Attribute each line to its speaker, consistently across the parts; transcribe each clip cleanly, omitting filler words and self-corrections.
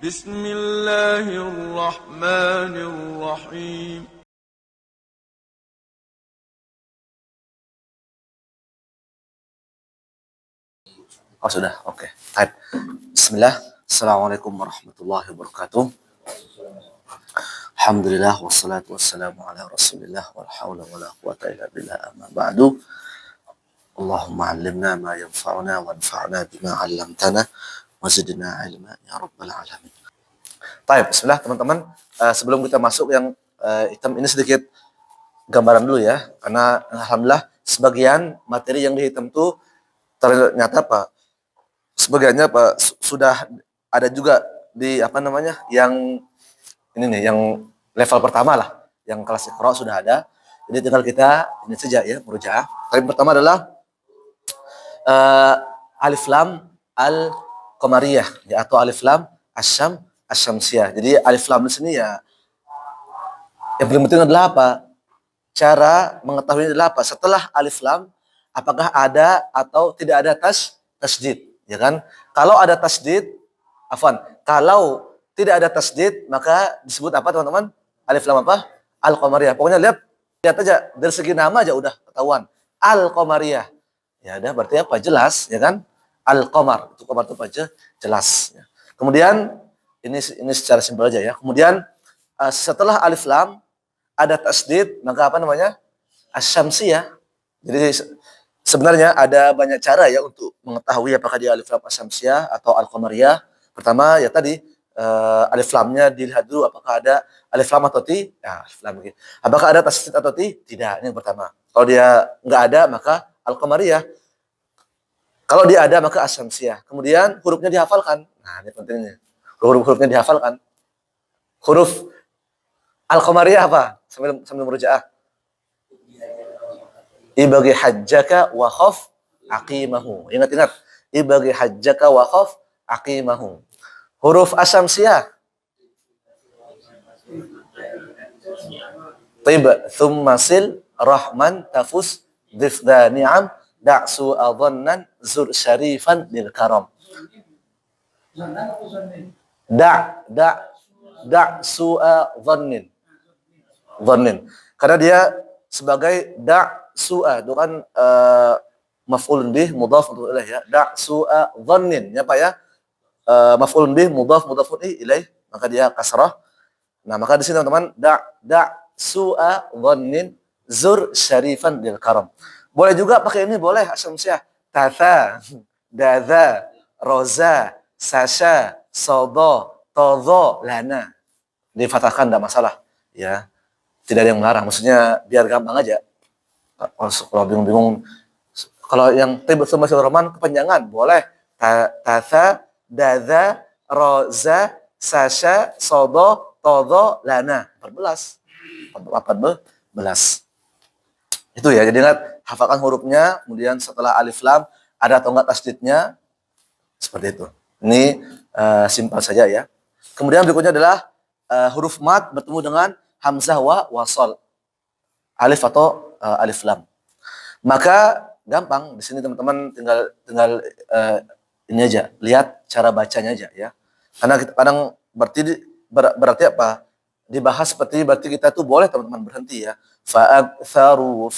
Speaker 1: بسم الله الرحمن الرحيم.
Speaker 2: Oh sudah, oke. Baik. Bismillah. Assalamualaikum warahmatullahi wabarakatuh. Alhamdulillah wassalatu wassalamu ala Rasulillah wala haula wala quwata illa billah amma ba'du. Allahumma 'allimna ma yanfa'una wanfa'na bima 'allamtana wazidna ilma ya rabbal alamin. Baik, bismillah teman-teman. Sebelum kita masuk yang hitam ini sedikit gambaran dulu ya, karena alhamdulillah sebagian materi yang dihitam itu ternyata Pak sebagiannya Pak sudah ada juga di yang ini nih yang level pertama lah, yang kelas Iqra sudah ada. Jadi tinggal kita ini saja ya murojaah. Yang pertama adalah alif lam al qamariyah ya, atau alif lam asyamsiyah. Jadi alif lam di sini ya yang paling penting adalah apa? Cara mengetahui adalah apa? Setelah alif lam apakah ada atau tidak ada tasdid, ya kan? Kalau ada tasdid, kalau tidak ada tasdid maka disebut apa teman-teman? Alif lam apa? Al-Qamariyah. Pokoknya lihat aja dari segi nama aja udah ketahuan. Al-Qamariyah. Ya udah berarti apa? Jelas, ya kan? Al-Qamar. Itu qamar itu aja jelas. Ya. Kemudian ini secara simpel aja ya. Kemudian setelah alif lam ada tasdid maka apa namanya? Asyamsiyah. Jadi sebenarnya ada banyak cara ya untuk mengetahui apakah dia alif lam asyamsiyah atau al-qamariyah. Pertama ya tadi alif lamnya dilihat dulu apakah ada alif lam atau tidak. Ya, alif lam gitu. Apakah ada tasdid atau tidak? Ini yang pertama. Kalau dia nggak ada maka al-qamariyah. Kalau dia ada maka asyamsiyah. Kemudian hurufnya dihafalkan. Nah, ini pentingnya. Huruf-hurufnya dihafalkan. Huruf al-qamariyah apa? Sambil murojaah. Ibagi hajjaka wa khaf aqimahu. Ingat-ingat. Ibagi hajjaka wa khaf aqimahu. Huruf asyamsiyah. Tib thumma sil rahman tafus difda ni'am da'su adhannan zur syarifan lil karam. Da'su adhannin. Dhannin. Karena dia sebagai su'a itu kan maf'ulun bih mudhaf ilaih ya. Su'a dhannin ya Pak ya. Maf'ulun bih mudhafun ilaih, maka dia kasrah. Nah, maka di sini teman-teman su'a dhannin zur syarifan lil karam. Boleh juga pakai ini, boleh asyamsiyah. Tatha, dadza, roza, sasha, sodo, todho, lana. Difathahkan enggak masalah ya. Tidak ada yang melarang, maksudnya biar gampang aja. Kalau bingung-bingung, kalau yang tibut sama Rahman kepanjangan boleh tatha, dadza, roza, sasha, sodo, todho, lana. 14. Itu ya, jadi ingat hafalkan hurufnya, kemudian setelah alif lam ada atau enggak tasdidnya, seperti itu. Ini simpel saja ya. Kemudian berikutnya adalah huruf mad bertemu dengan hamzah wa wasal. Alif atau alif lam. Maka gampang di sini teman-teman tinggal ini aja, lihat cara bacanya aja ya. Karena kita kadang berarti apa? Dibahas berarti kita tuh boleh teman-teman berhenti ya. Fa'aktsaru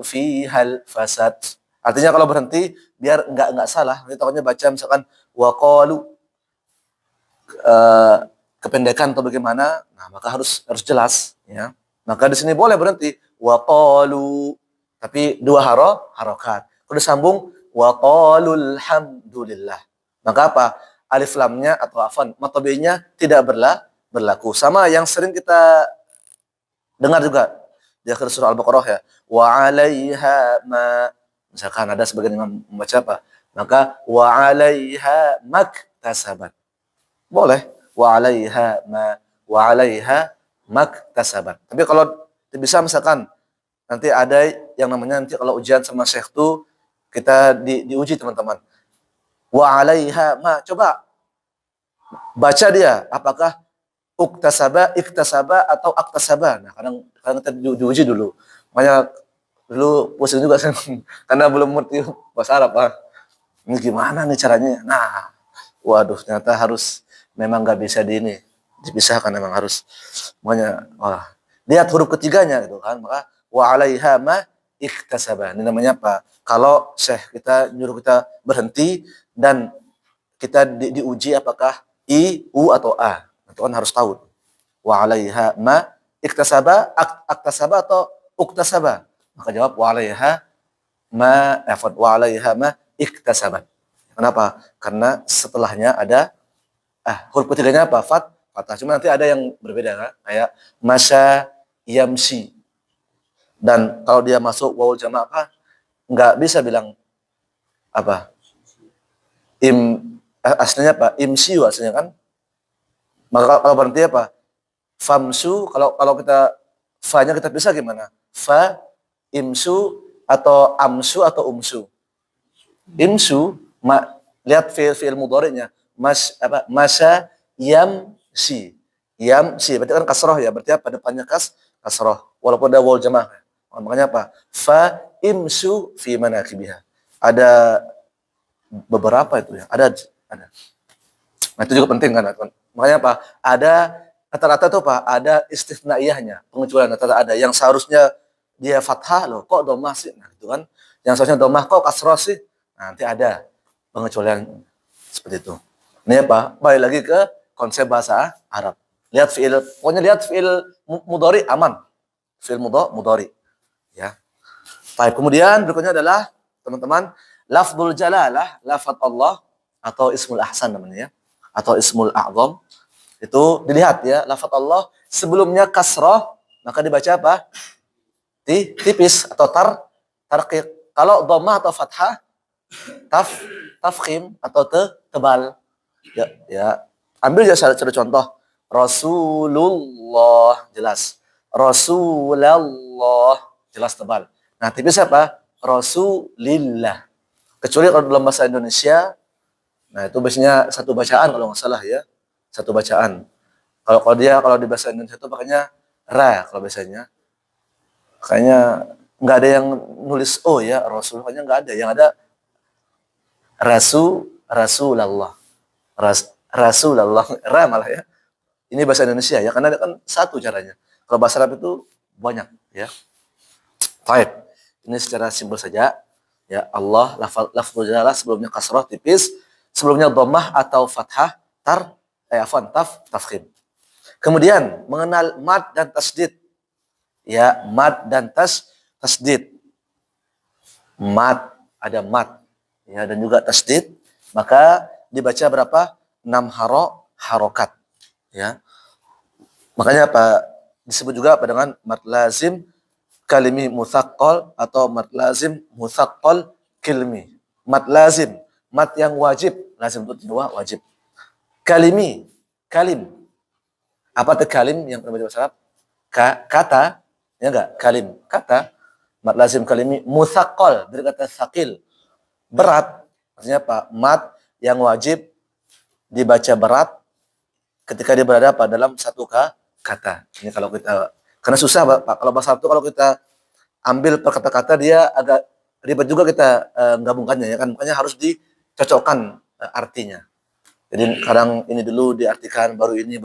Speaker 2: fihal fasad. Artinya kalau berhenti biar enggak salah. Nanti takutnya baca misalkan waqalu kependekan atau bagaimana. Nah, maka harus jelas ya. Maka di sini boleh berhenti waqalu tapi dua harokat. Kalau disambung waqalul hamdulillah. Maka apa? Alif lamnya atau mad tabi'iynya tidak berlaku. Sama yang sering kita dengar juga di akhir surah Al-Baqarah ya. Wa 'alaiha ma. Misalkan ada sebagian imam membaca apa? Maka wa 'alaiha maktasabat. Boleh wa 'alaiha maktasabat. Tapi kalau bisa misalkan nanti ada yang namanya nanti kalau ujian sama syekh tuh kita diuji teman-teman. Wa 'alaiha ma, coba baca dia apakah iktasaba atau aktasaba. Nah, kadang kita diuji dulu. Makanya dulu pusing juga karena belum ngerti bahasa Arab, Pak. Ini gimana nih caranya? Nah, waduh ternyata harus memang nggak bisa dipisahkan, memang harus. Makanya lihat huruf ketiganya gitu kan, maka wa 'alaiha ma iktasaba. Ini namanya apa? Kalau Syekh kita nyuruh kita berhenti dan kita diuji apakah i, u atau a. Itu kan harus tahu. Wa 'alaiha ma iktasaba, aktasaba atau uktasaba. Maka jawab wa 'alaiha wa 'alaiha ma iktasabat. Kenapa? Karena setelahnya ada huruf ketiganya apa? Fathah. Cuma nanti ada yang berbeda kan? Kayak masya yamsi. Dan kalau dia masuk wawul jama' apa? Enggak bisa bilang apa? Aslinya apa? Imsiu aslinya kan? Maka kalau berhenti apa? Famsu, kalau kita fa-nya kita bisa gimana? Fa, imsu, atau amsu, atau umsu. Imsu, lihat fi'il mudhari'nya. Masya yamsi. Yamsi, berarti kan kasroh ya. Berarti apa? Depannya kasroh. Walaupun ada wawul jamaah. Makanya apa? Fa imsu fi manakibiha. Ada beberapa itu ya. Ada. Nah, itu juga penting kan, teman. Makanya apa? Ada rata-rata itu apa? Ada istisnaiyahnya, pengecualian rata-rata ada. Yang seharusnya dia fathah loh, kok dhammah sih? Nah, itu kan. Yang seharusnya dhammah kok kasroh sih? Nah, nanti ada pengecualian seperti itu. Ini apa? Balik lagi ke konsep bahasa Arab. Lihat fi'il, pokoknya lihat fi'il mudhari aman. Fi'il mudhari. Ya. Baik, kemudian berikutnya adalah teman-teman lafdzul jalalah, lafaz Allah atau ismul ahsan namanya ya. Atau ismul a'zam. Itu dilihat ya, lafaz Allah sebelumnya kasrah, maka dibaca apa? Tipis atau tarqiq. Kalau dhammah atau fathah, tafkhim atau tebal. Ya. Ambil ya cara contoh. Rasulullah jelas. Rasulullah jelas tebal. Nah, tipis apa? Rasulillah. Kecuali kalau dalam bahasa Indonesia, nah itu biasanya satu bacaan kalau nggak salah ya. Satu bacaan. Kalau di bahasa Indonesia itu pakainya ra kalau biasanya. Kayaknya nggak ada yang nulis oh ya, Rasul, kayaknya nggak ada. Yang ada Rasulullah. Rasulullah, ra malah ya. Ini bahasa Indonesia ya, karena kan satu caranya. Kalau bahasa Arab itu banyak ya. Baik. Ini secara simpel saja. Ya, Allah lafzul jalalah sebelumnya kasrah tipis, sebelumnya dhammah atau fathah tafkhim. Kemudian mengenal mad dan tasdid. Ya, mad dan tasdid. Mad, ada mad ya, dan juga tasdid. Maka dibaca berapa? 6 harokat. Ya. Makanya apa disebut juga apa dengan mad lazim kalimi mutsaqqal atau mad lazim mutsaqqal kilmi. Mad lazim, mad yang wajib, lazim itu dua wajib. Kalim. Apa itu kalim yang pernah bahasa Arab? Kata, ya enggak? Kalim, kata. Mad lazim kalimi mutsaqqal, dari kata tsaqil, berat. Artinya apa? Mad yang wajib dibaca berat ketika dia berada dalam satu kata. Ini kalau kita, karena susah Pak, kalau bahasa Arab itu kalau kita ambil per kata-kata dia agak ribet juga kita gabungkannya ya kan. Makanya harus dicocokkan artinya. Jadi kadang ini dulu diartikan baru ini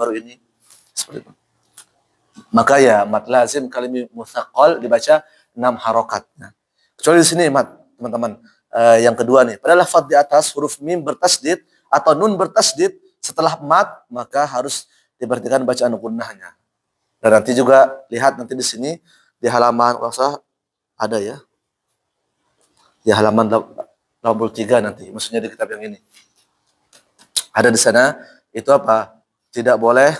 Speaker 2: seperti itu. Maka ya mad lazim kalimi mutsaqqal dibaca 6 harokat. Nah, kecuali di sini teman-teman. Yang kedua nih, pada lafaz di atas huruf mim bertasdid atau nun bertasdid setelah mad, maka harus diperhatikan bacaan gunnahnya. Dan nanti juga lihat nanti di sini di halaman ada ya. Di halaman 83 nanti, maksudnya di kitab yang ini. Ada di sana itu apa? Tidak boleh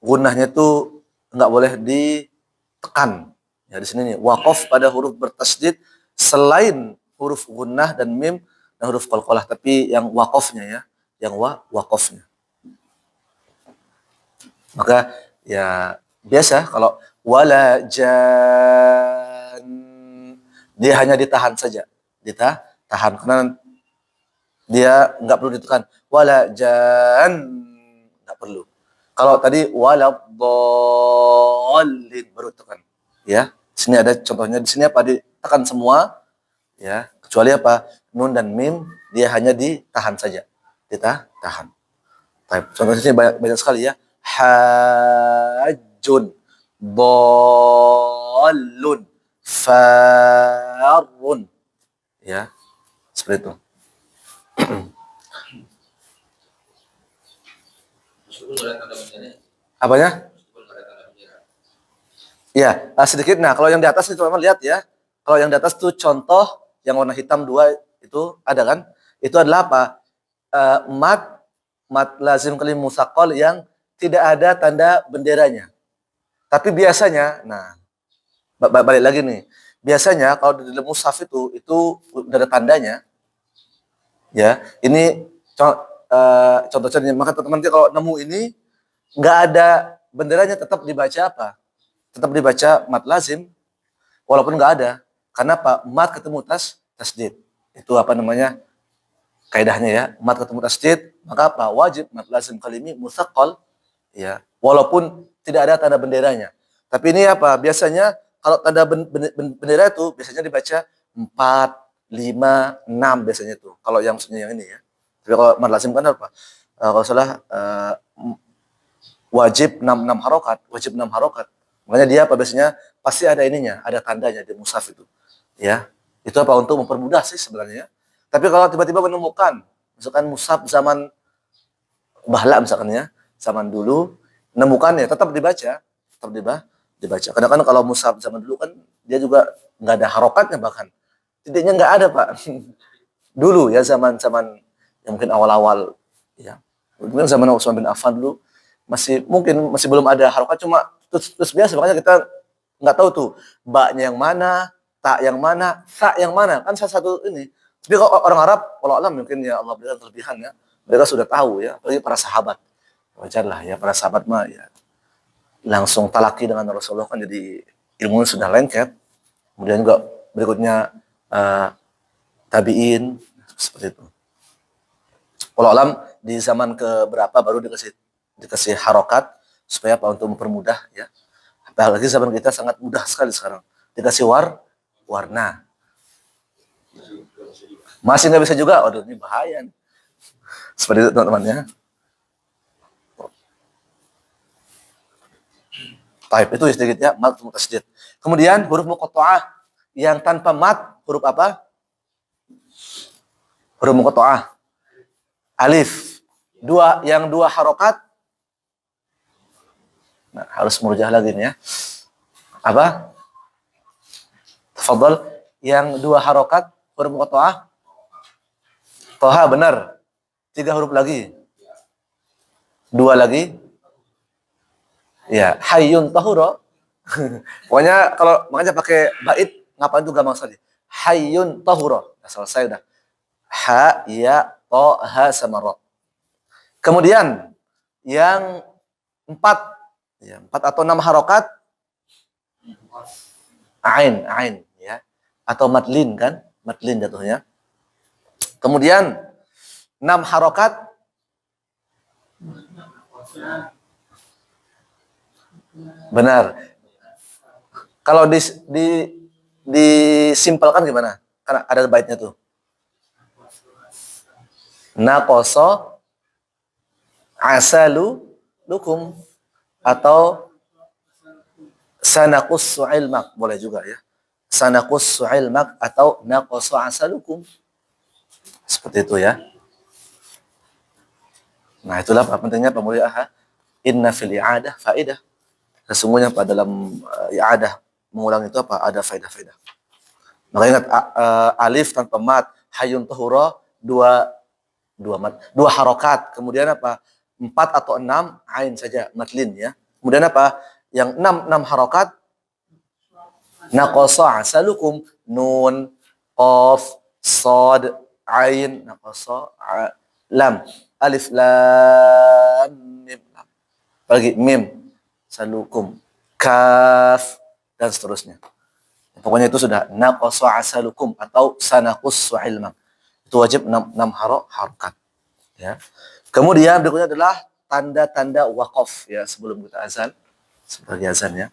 Speaker 2: gunnahnya itu enggak boleh ditekan. Ya di sini nih, waqaf pada huruf bertasdid selain huruf gunnah dan mim dan huruf qalqalah, tapi yang waqafnya ya, yang waqafnya. Maka ya biasa kalau wala jan dia hanya ditahan saja, ditahan karena dia enggak perlu ditekan. Wala jan enggak perlu. Kalau tadi wala dhallin baru tekan. Ya, sini ada contohnya, di sini apa ditekan semua ya, kecuali apa? nun dan mim dia hanya ditahan saja. Ditahan. Baik, contohnya sini banyak sekali ya. Hajjun, dallun, farun. Ya, seperti itu. Apanya? Ya, sedikit. Nah, kalau yang di atas itu teman lihat ya. Kalau yang di atas itu contoh yang warna hitam 2 itu ada kan? Itu adalah apa? Mat lazim kalim musaqqal yang tidak ada tanda benderanya. Tapi biasanya, nah, balik lagi nih. Biasanya kalau di dalam mushaf itu udah ada tandanya. Ya, ini contoh-contohnya. Maka teman-teman kalau nemu ini nggak ada benderanya tetap dibaca apa? Tetap dibaca mat lazim walaupun nggak ada. Karena apa? Mat ketemu tasdid. Itu apa namanya? Kaidahnya ya. Mat ketemu tasdid, maka apa? Wajib mat lazim kalimi musaqqal ya. Walaupun tidak ada tanda benderanya. Tapi ini apa? Biasanya kalau tanda bendera itu biasanya dibaca 4, 5, 6 biasanya itu. Kalau yang maksudnya yang ini ya. Tapi kalau mat lazim kan apa? Kalau salah wajib 6 harokat, wajib 6 harokat. Makanya dia apa biasanya pasti ada ininya, ada tandanya di mushaf itu. Ya. Itu apa untuk mempermudah sih sebenarnya. Tapi kalau tiba-tiba menemukan misalkan mushaf zaman bahla misalkan ya, zaman dulu menemukan ya tetap dibaca, dibaca. Karena kan kalau mushaf zaman dulu kan dia juga nggak ada harokatnya bahkan. Tidaknya nggak ada, Pak. Dulu ya zaman-zaman yang mungkin awal-awal ya. Mungkin zaman Utsman bin Affan dulu masih belum ada harokat, cuma terus biasa, makanya kita nggak tahu tuh baknya yang mana, tak yang mana, sa yang mana, kan salah satu ini. Tapi kalau orang Arab, kalau alam mungkin ya Allah berikan kelebihan ya, mereka sudah tahu ya, apalagi para sahabat. Wajar lah ya, para sahabat mah ya langsung talaki dengan Rasulullah kan, jadi ilmunya sudah lengket. Kemudian juga berikutnya tabiin seperti itu. Kalau alam di zaman keberapa baru dikasih harokat supaya apa untuk mempermudah ya. Apalagi zaman kita sangat mudah sekali sekarang. Dikasih warna. Masih nggak bisa juga, waduh ini bahaya. Seperti itu teman-teman ya. Taib itu sedikit ya, mat tasdid. Kemudian huruf muqatta'ah yang tanpa mat, huruf apa? Huruf muqatta'ah. Alif. Yang dua harokat. Nah, harus murjah lagi nih ya. Apa? Tafadhal. Yang dua harokat huruf muqatta'ah. Toha benar. 3 huruf lagi. 2 lagi. Ya, hayyun tahura. Pokoknya kalau makanya pakai bait ngapain tuh gampang sekali. Hayyun tahura. Nah, selesai udah. Ha, ya, to, ha sama ro. Kemudian yang 4 atau 6 harokat ain ya, atau madlin kan, madlin jatuhnya. Kemudian 6 harokat benar. Kalau disimpelkan gimana? Karena ada baitnya tuh. Naqasa asalu lukum atau sanaqussu ilmak, boleh juga ya. Sanaqussu ilmak atau naqasa asalukum. Seperti itu ya. Nah, itulah pentingnya pemuliaan. Inna fil i'adah faidah. Sesungguhnya pada dalam i'adah mengulang itu apa? Ada faedah-faedah. Maka ingat alif tanpa mat, hayyun tahura, dua harokat. Kemudian apa? 4 atau 6 ain saja, matlin ya. Kemudian apa? Yang 6 harokat naqasa asalukum, nun, qaf, sad, ain, naqasa, lam, alif, lam, mim. Lagi mim, salukum, kaf, dan seterusnya. Pokoknya itu sudah naqasa asalukum atau sanaqussu ilmak. Itu wajib 6 harokat. Ya. Kemudian berikutnya adalah tanda-tanda waqaf ya sebelum kita azan, sebagai azan ya.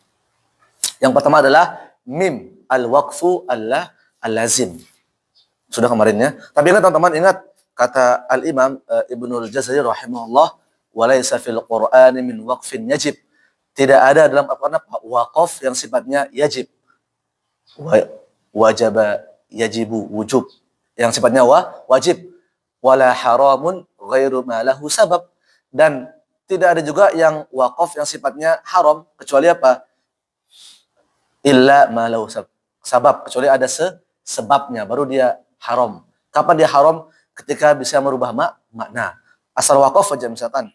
Speaker 2: Yang pertama adalah mim al-waqfu al-lazim. Sudah kemarin ya. Tapi ingat teman-teman, ingat kata Al-Imam Ibnul Jazari rahimahullah, walaysa fil Qur'ani min waqfin yajib. Tidak ada dalam Al-Qur'an waqaf yang sifatnya yajib. Wajaba yajibu wujub. Yang sifatnya wajib. Wala haramun ghairu ma lahu sabab. Dan tidak ada juga yang waqaf yang sifatnya haram kecuali apa? Illa ma lahu sabab, kecuali ada sebabnya baru dia haram. Kapan dia haram? Ketika bisa merubah makna. Asal waqaf aja misalkan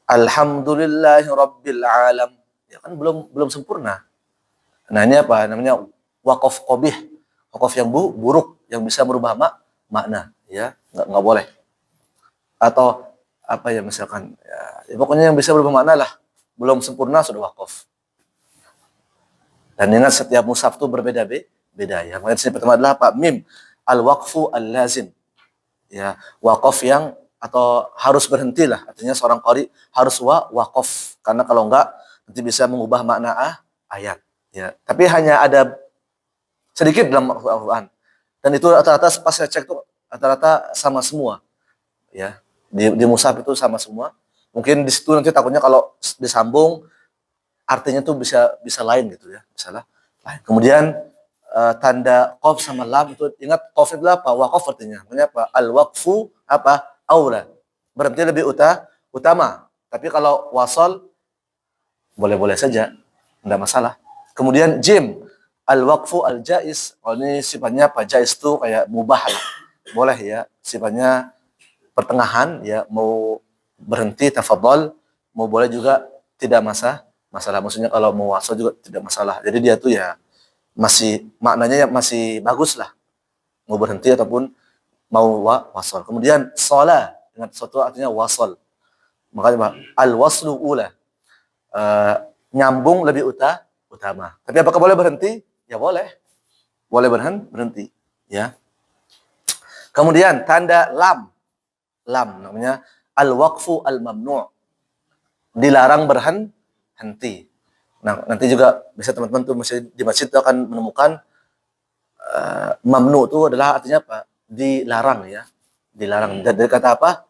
Speaker 2: alhamdulillahi rabbil alam, ya kan belum sempurna. Nah, ini apa? Namanya waqaf qabih. Waqaf yang buruk yang bisa merubah makna, ya. Enggak boleh. Atau apa ya misalkan ya, pokoknya yang bisa berubah makna lah, belum sempurna sudah wakaf. Dan ingat setiap mushaf itu berbeda ya. Makanya sini pertama adalah apa? Mim al-waqfu al-lazim. Ya, wakaf yang atau harus berhenti lah. Artinya seorang qari harus wakaf, karena kalau enggak nanti bisa mengubah makna ayat ya. Tapi hanya ada sedikit dalam Al-Qur'an. Dan itu rata-rata pas saya cek tuh rata-rata sama semua. Ya. Di mushaf itu sama semua. Mungkin di situ nanti takutnya kalau disambung artinya tuh bisa lain gitu ya, misalnya lain. Kemudian tanda qaf sama lam itu ingat qaf itu apa? Waqaf artinya. Artinya apa? Al-waqfu apa? Aula. Berarti lebih utama. Tapi kalau wasal boleh-boleh saja, enggak masalah. Kemudian jim al-waqfu al-jaiz. Oh, ini sifatnya apa? Jaiz itu kayak mubah. Boleh ya, sifatnya pertengahan ya, mau berhenti tafadhol, mau boleh juga tidak masalah. Maksudnya kalau mau wasal juga tidak masalah. Jadi dia tuh ya masih maknanya ya masih bagus lah. Mau berhenti ataupun mau wasal. Kemudian shalah dengan sesuatu artinya wasal. Makanya al-waslu ula. Nyambung lebih utama. Tapi apakah boleh berhenti? Ya boleh. Boleh berhenti, ya. Kemudian tanda lam namanya al-waqfu al-mamnu', dilarang berhenti. Nah, nanti juga bisa teman-teman tuh di masjid tuh akan menemukan mamnu' itu adalah artinya apa? Dilarang ya. Dilarang. Dari kata apa?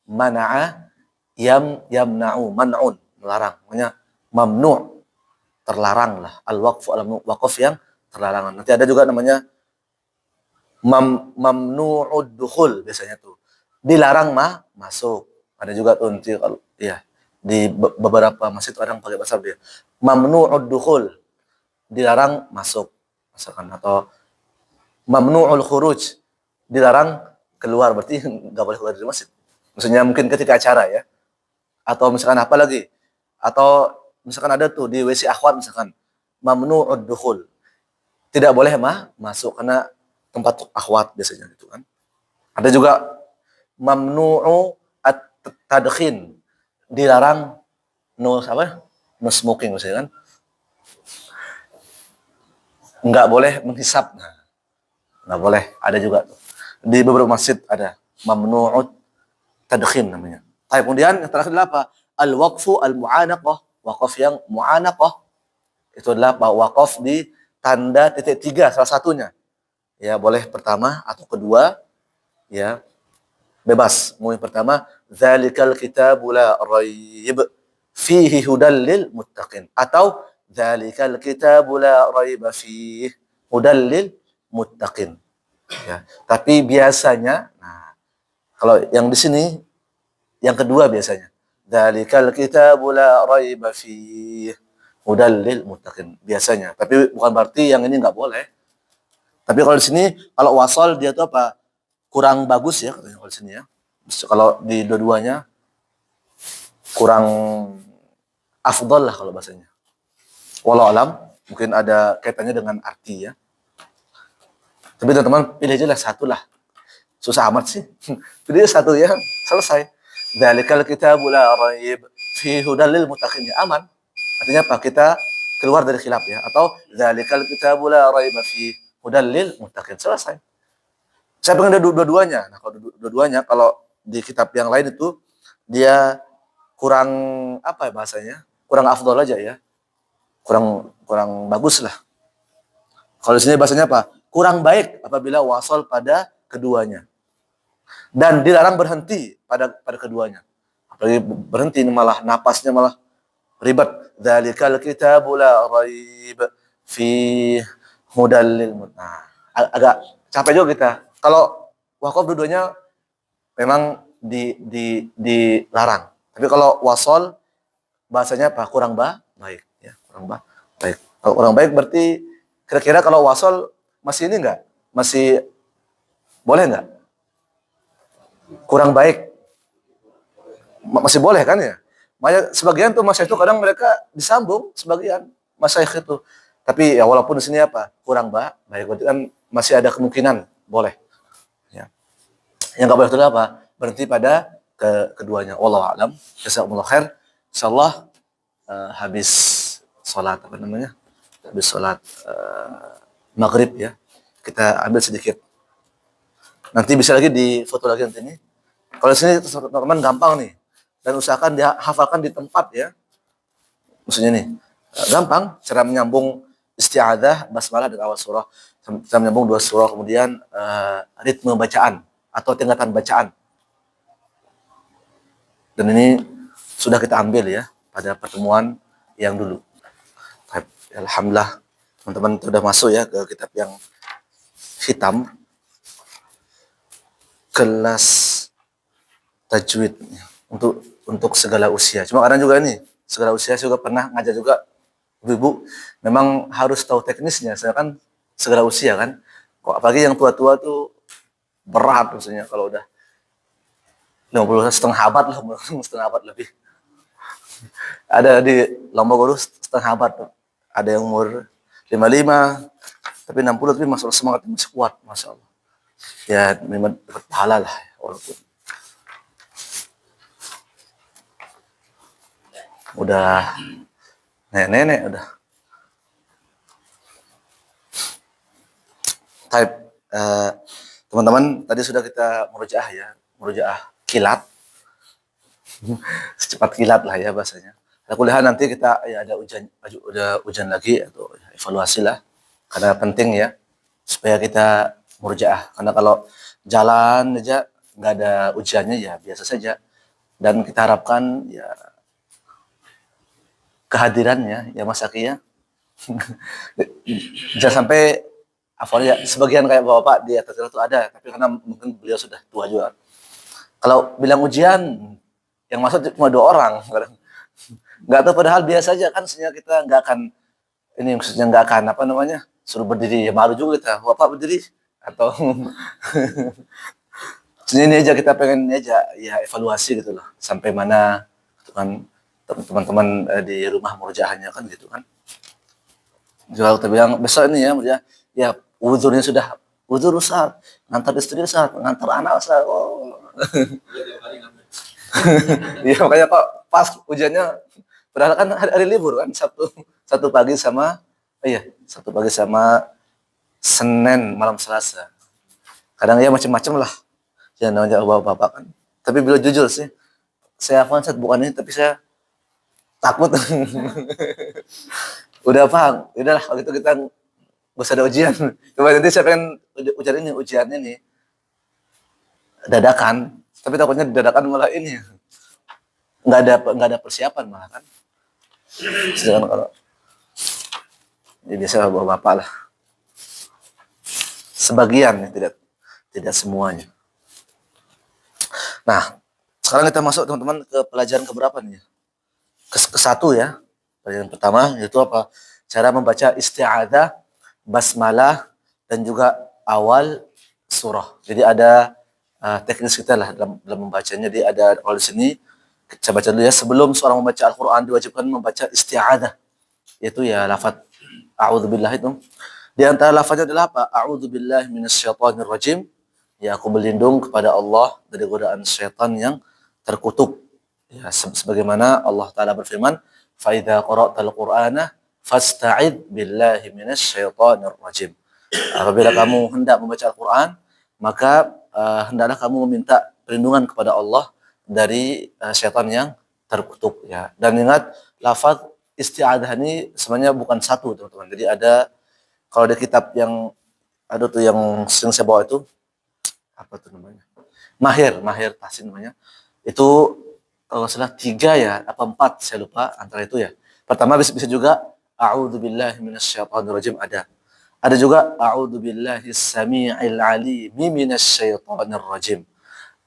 Speaker 2: Mana'a yamna'u, man'un, melarang. Makanya mamnu', terlarang lah. Al-waqfu al-mamnu', waqaf yang terlarang. Nanti ada juga namanya mamnu'ud dukhul biasanya tuh. Dilarang masuk. Ada juga tuh nanti kalau ya di beberapa masjid orang pakai bahasa dia. Mamnu'ud dukhul, dilarang masuk misalkan, atau mamnu'ul khuruj, dilarang keluar, berarti enggak boleh keluar dari masjid. Maksudnya mungkin ketika acara ya. Atau misalkan apa lagi? Atau misalkan ada tuh di WC akhwat misalkan, mamnu'ud dukhul. Tidak boleh masuk karena tempat akhwat biasanya gitu kan. Ada juga mamnu'u at-tadkhin, dilarang no smoking misalnya kan. Enggak boleh menghisap. Nah, enggak boleh. Ada juga tuh. Di beberapa masjid ada mamnu'ut tadkhin namanya. Kemudian yang terakhir adalah apa? Al-waqfu al-mu'anaqah, waqaf yang mu'anaqah. Itu adalah apa? Waqaf di tanda titik 3 salah satunya. Ya, boleh pertama atau kedua, ya. Bebas. Mau yang pertama, dzalikal kitabu la raib fihi hudal lil muttaqin, atau dzalikal kitabu la raib fihi hudal lil muttaqin. Ya. Tapi biasanya, nah, kalau yang di sini yang kedua biasanya, dzalikal kitabu la raib fihi hudal lil muttaqin biasanya. Tapi bukan berarti yang ini enggak boleh. Tapi kalau di sini kalau wasal dia tuh apa? Kurang bagus ya katanya kalau di sini ya. Kalau di dua-duanya kurang afdal lah kalau bahasanya. Walau alam, mungkin ada kaitannya dengan arti ya. Tapi teman-teman pilih aja lah satu lah. Susah amat sih. Pilih satu ya, selesai. Dzalikal kitabu la raib fi hudal lil muttaqin, ya aman. Artinya apa? Kita keluar dari khilaf ya. Atau dzalikal kitabu la raib fi hudal lil muttaqin, selesai. Saya pengen ada dua-duanya. Nah, kalau dua-duanya kalau di kitab yang lain itu dia kurang apa ya bahasanya? Kurang afdol aja ya. Kurang bagus lah. Kalau di sini bahasanya apa? kurang baik apabila wasal pada keduanya. Dan dilarang berhenti pada keduanya. Apalagi berhenti malah napasnya malah ribet. Dzalikal kitabu la raib fi hudal lil muttaqin. Agak capek juga kita. Kalau wakaf dua-duanya memang dilarang. Tapi kalau wasol bahasanya apa? Kurang baik ya, baik. Kalau kurang baik berarti kira-kira kalau wasol masih ini enggak? Masih boleh enggak? Kurang baik. Masih boleh kan ya? Makanya sebagian tuh masyayikh itu kadang mereka disambung sebagian masyayikh itu. Tapi ya walaupun di sini apa? Kurang baik, berarti kan masih ada kemungkinan boleh. Ya. Yang enggak boleh itu apa? Berhenti pada keduanya. Wallahu a'lam. Jazakumullah khair. Insyaallah habis salat apa namanya? Habis salat maghrib ya. Kita ambil sedikit. Nanti bisa lagi di foto lagi nanti ini. Kalau di sini teman-teman gampang nih. Dan usahakan dia hafalkan di tempat ya. Maksudnya nih, gampang cara menyambung isti'adzah, basmalah dan awal surah. Cara menyambung dua surah, kemudian ritme bacaan atau tingkatan bacaan. Dan ini sudah kita ambil ya pada pertemuan yang dulu. Alhamdulillah teman-teman sudah masuk ya ke kitab yang hitam, kelas tajwid untuk segala usia. Cuma kadang juga ini segala usia saya juga pernah ngajar juga ibu memang harus tahu teknisnya. Saya kan segala usia kan. Kok apalagi yang tua-tua tuh berat maksudnya kalau udah 50 setengah abad lah, setengah abad lebih. Ada di Lombok Guru setengah abad tuh. Ada yang umur 55 tapi 60 tapi masih semangat masih kuat, masya Allah. Ya memang dapat pahala lah walaupun udah nenek-nenek udah. Type teman-teman tadi sudah kita murojaah ya, murojaah kilat. Secepat kilat lah ya bahasanya. Kuliah nanti kita ya ada ujian lagi atau evaluasi lah karena penting ya supaya kita murojaah. Karena kalau jalan aja nggak ada ujiannya ya biasa saja. Dan kita harapkan ya kehadirannya ya Mas Aki ya. Jangan sampai ya, sebagian kayak bapak di atas itu ada, tapi karena mungkin beliau sudah tua juga. Kalau bilang ujian yang masuk cuma 2 orang, nggak tahu padahal biasa aja kan, sebenarnya kita nggak akan ini maksudnya nggak akan apa namanya suruh berdiri ya malu juga kita, bapak berdiri atau ini aja kita pengen aja ya evaluasi gitu loh sampai mana gitu kan teman-teman di rumah murojaahnya kan gitu kan. Juga kita bilang besok ini ya murojaah ya uzurnya sudah uzur Ustaz, ngantar istri Ustaz, ngantar anak Ustaz. Oh. Iya makanya kok pas ujiannya padahal kan hari libur kan Sabtu pagi sama Sabtu pagi sama Senin malam Selasa. Kadang ya macam-macam lah. Ya namanya bapak kan. Tapi beliau jujur sih. Saya Ustaz bukan ini tapi saya takut. Udah paham. Udahlah kalau gitu kita gak usah ada ujian. Coba nanti saya pengen ujiannya nih dadakan. Tapi takutnya dadakan malah ini nggak ada persiapan malah kan. Sedangkan kalau ya biasa bapak lah. Sebagian ya, tidak semuanya. Nah, sekarang kita masuk teman-teman ke pelajaran keberapa nih? Ke-1 ya. Pelajaran pertama yaitu apa? Cara membaca isti'adzah, basmalah dan juga awal surah. Jadi ada teknis kita lah dalam membacanya. Jadi ada kalau di sini saya baca dulu ya, sebelum seorang membaca Al-Qur'an diwajibkan membaca isti'adzah. Yaitu ya lafaz a'udzubillah itu. Di antara lafaznya adalah apa? A'udzubillahi minasyaitonirrajim. Ya aku berlindung kepada Allah dari godaan syaitan yang terkutuk. Ya sebagaimana Allah taala berfirman, "Fa idza qara'tal Qur'ana fasta'id billahi minasyaitonirrajim." Apabila kamu hendak membaca Al-Qur'an, maka hendaklah kamu meminta perlindungan kepada Allah dari syaitan yang terkutuk ya. Dan ingat lafaz isti'adzah ini sebenarnya bukan satu teman-teman. Jadi ada kalau di kitab yang ada tuh yang sering saya bawa itu, apa tuh namanya? Mahir Tahsin namanya. Itu kalau nggak salah 3 ya, apa 4 saya lupa antara itu ya. Pertama bisa juga a'udzubillahi minasyaitonirrajim ada. Ada juga a'udzubillahi samii'il 'aliimi minasyaitonirrajim.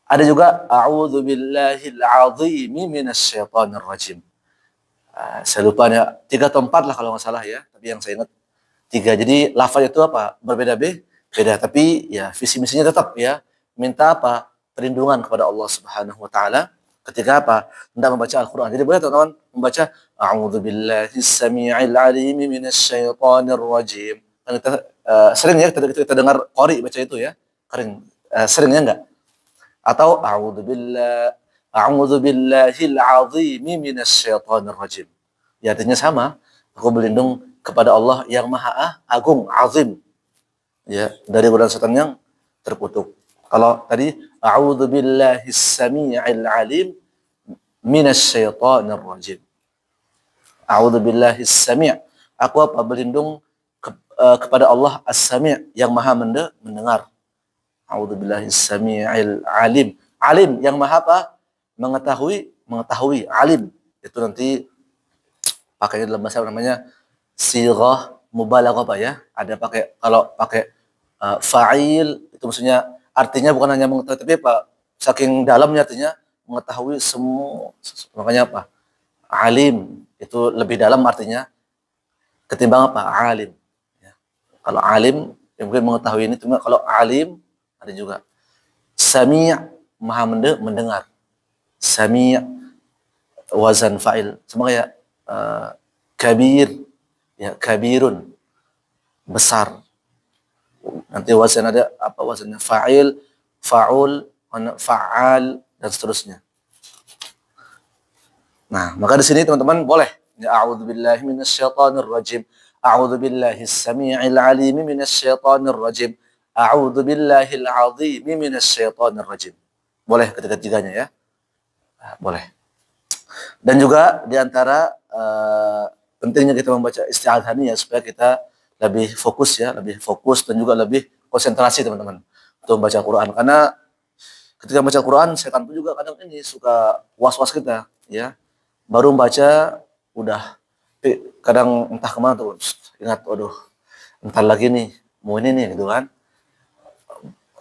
Speaker 2: Ada juga a'udzubillahil 'azimi minasyaitonirrajim. Saya lupa ya, 3 atau 4 lah kalau nggak salah ya, tapi yang saya ingat 3. Jadi lafaz itu apa? Beda, tapi ya visi misinya tetap ya. Minta apa? Perlindungan kepada Allah Subhanahu wa taala ketika apa? Hendak membaca Al-Qur'an. Jadi boleh teman-teman membaca a'udzubillahis samii'il 'aliim minasyaitonir rajim. Kan kita sering ya kita dengar qori baca itu ya. Seringnya enggak? Atau a'udzubillahil 'azimi minasyaitonir rajim. Ya artinya sama. Aku berlindung kepada Allah yang Maha Agung, azim. Ya, dari godaan setan yang terkutuk. Kalau tadi a'udzubillahis samii'il 'aliim minasyaitonir rajim. A'udzubillahis sami'. Aku apa berlindung kepada Allah as-sami' yang Maha mendengar. A'udzubillahis samii'il 'aliim. Alim yang Maha apa? Mengetahui, alim. Itu nanti pakainya dalam bahasa namanya sighah mubalaghah Pak ya. Ada pakai kalau pakai fa'il itu maksudnya artinya bukan hanya mengetahui tapi apa? Saking dalamnya artinya mengetahui semua. Makanya apa? Alim itu lebih dalam artinya ketimbang apa? Alim. Ya. Kalau alim ya mungkin mengetahui ini, cuma kalau alim ada juga. Sami' Maha mendengar. Sami' wazan fa'il. Sama kayak kabir, ya kabirun, besar. Nanti wazan ada apa wazannya? Fa'il, fa'ul, fa'al dan seterusnya. Nah, maka di sini teman-teman boleh ya a'udzubillahi minasyaitonir rajim. A'udzubillahis samii'il 'aliim minasyaitonir rajim. A'udzubillahil 'azimi minasyaitonir rajim. Boleh ketiga-tiganya ya. Nah, boleh. Dan juga di antara pentingnya kita membaca isti'adzah ini ya supaya kita lebih fokus dan juga lebih konsentrasi teman-teman untuk membaca Al-Qur'an. Karena ketika membaca Al-Qur'an setan pun juga kadang ini suka was-was kita ya. Baru membaca udah kadang entah kemana tuh. Ingat waduh, entar lagi nih mau ini nih gitu kan.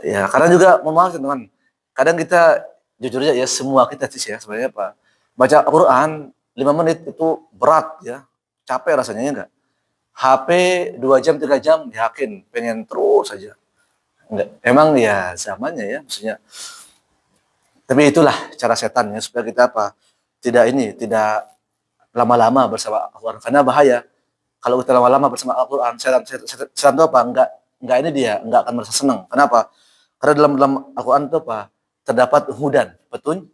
Speaker 2: Ya, karena juga mohon maaf teman-teman. Kadang kita jujur aja ya semua kita sih ya sebenarnya apa? Baca Al-Qur'an 5 menit itu berat ya. Capek rasanya ya enggak? HP 2 jam 3 jam yakin pengen terus saja. Enggak, emang ya zamannya ya maksudnya. Tapi itulah cara setan ya supaya kita apa? Tidak lama-lama bersama Al-Qur'an karena bahaya. Kalau kita lama-lama bersama Al-Qur'an, setan itu apa? Enggak ini dia enggak akan merasa senang. Kenapa? Karena dalam Al-Qur'an itu apa? Terdapat hudan,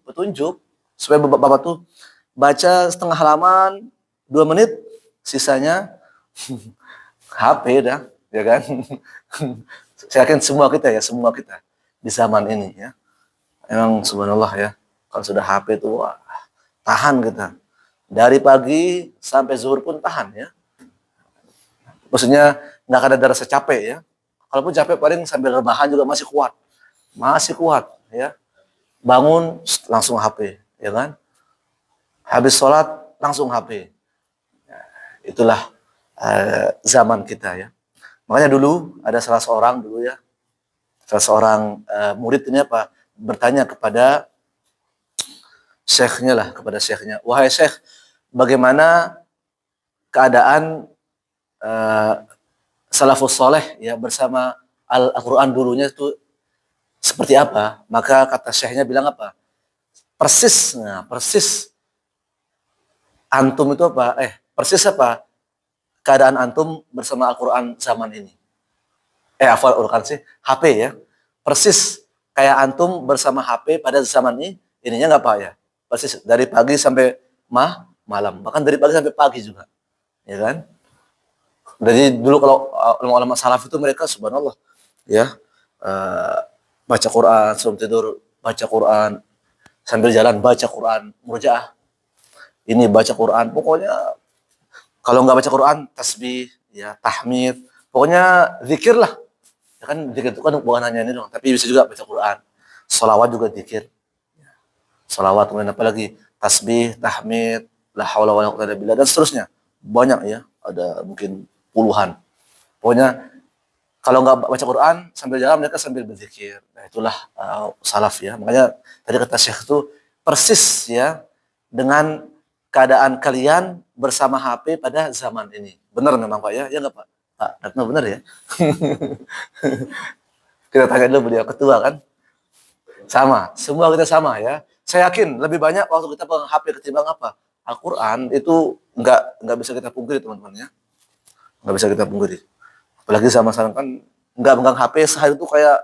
Speaker 2: petunjuk supaya Bapak tuh baca setengah halaman 2 menit, sisanya HP dah, ya kan? Saya yakin semua kita di zaman ini ya. Emang subhanallah ya. Kalau sudah HP itu wah, tahan kita. Dari pagi sampai zuhur pun tahan ya. Maksudnya nggak ada rasa capek ya. Kalaupun capek paling sambil rebahan juga masih kuat ya. Bangun langsung HP ya kan. Habis sholat langsung HP. Itulah zaman kita ya. Makanya dulu ada salah seorang murid ini apa bertanya kepada syekhnya, wahai syekh, bagaimana keadaan salafus soleh ya bersama Al-Quran dulunya itu seperti apa? Maka kata syekhnya bilang apa? Persis antum itu apa? Persis apa? Keadaan antum bersama Al-Quran zaman ini. Al-Quran sih, HP ya. Persis kayak antum bersama HP pada zaman ini, ininya nggak apa ya? Persis dari pagi sampai malam. Bahkan dari pagi sampai pagi juga. Ya kan? Jadi dulu kalau ulama salaf itu mereka subhanallah ya. Baca Quran sebelum tidur, baca Quran sambil jalan baca Quran, murjaah. Ini baca Quran, pokoknya kalau nggak baca Quran, tasbih, ya tahmid, pokoknya zikir lah. Ya kan zikir itu kan bukan hanya ini dong, tapi bisa juga baca Quran. Sholawat juga zikir. Sholawat, kemudian apa lagi? Tasbih, tahmid, la haula wala quwwata illa billah dan seterusnya. Banyak ya, ada mungkin puluhan. Pokoknya kalau nggak baca Quran sambil jalan mereka sambil berzikir. Nah, itulah salaf ya. Makanya tadi kata Syekh itu persis ya dengan keadaan kalian bersama HP pada zaman ini. Benar memang Pak ya? Ya nggak Pak? Pak, Ratno benar ya? Kita tanya dulu beliau ketua kan? Sama, semua kita sama ya. Saya yakin lebih banyak waktu kita pegang HP ketimbang apa? Al-Quran itu nggak bisa kita pungkiri teman-teman ya. Nggak bisa kita pungkiri. Apalagi sama sekarang kan nggak megang HP sehari itu kayak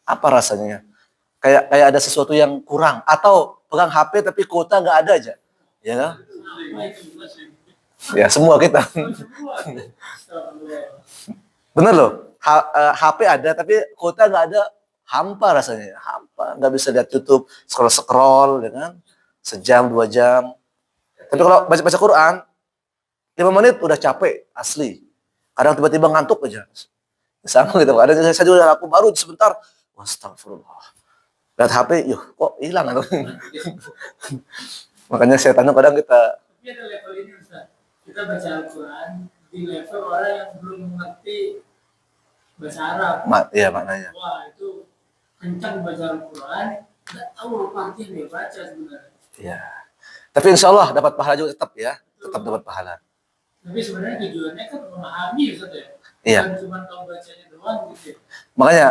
Speaker 2: apa rasanya? Kayak ada sesuatu yang kurang atau pegang HP tapi kuota nggak ada aja. Ya kan? Ya semua kita. Bener loh. HP ada tapi kuota nggak ada, hampa rasanya, hampa, nggak bisa lihat YouTube, scroll ya kan, sejam 2 jam. Tapi kalau baca Quran 5 menit udah capek asli. Kadang tiba-tiba ngantuk aja. Sama gitu. Kadang saya juga aku baru sebentar, astagfirullah. Lihat HP, yuh kok hilang atau? Makanya saya tanya kadang kita.
Speaker 3: Tapi ada level ini Ustaz. Kita baca Al-Quran di level orang yang belum mengerti bahasa Arab.
Speaker 2: Iya maknanya.
Speaker 3: Wah itu kencang baca Al-Quran, nggak tahu apa arti yang dia baca sebenarnya.
Speaker 2: Iya. Tapi insya Allah dapat pahala juga tetap ya, tetap dapat pahala.
Speaker 3: Tapi sebenarnya tujuannya kan memahami Ustaz ya.
Speaker 2: Iya.
Speaker 3: Bukan cuma tahu bacanya doang gitu.
Speaker 2: Makanya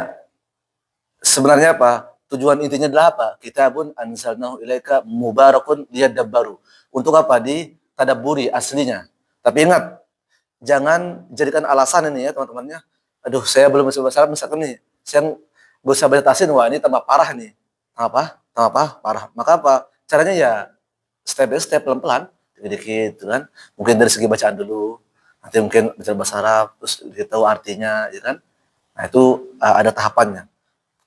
Speaker 2: sebenarnya apa? Tujuan intinya adalah apa? Kitabun anzalnahu ilaika mubarakun liyadabbaru. Untuk apa? Ditadabburi aslinya. Tapi ingat, jangan jadikan alasan ini ya teman-temannya. Aduh, saya belum bisa bahasa Arab misalkan nih. Saya nggak usah baca tasin, wah ini tambah parah nih. Tambah apa? Tambah apa? Parah. Maka apa? Caranya ya step by step, pelan-pelan. Dikit-dikit kan. Mungkin dari segi bacaan dulu. Nanti mungkin bicara bahasa Arab, terus kita tahu artinya, ya kan? Nah itu ada tahapannya.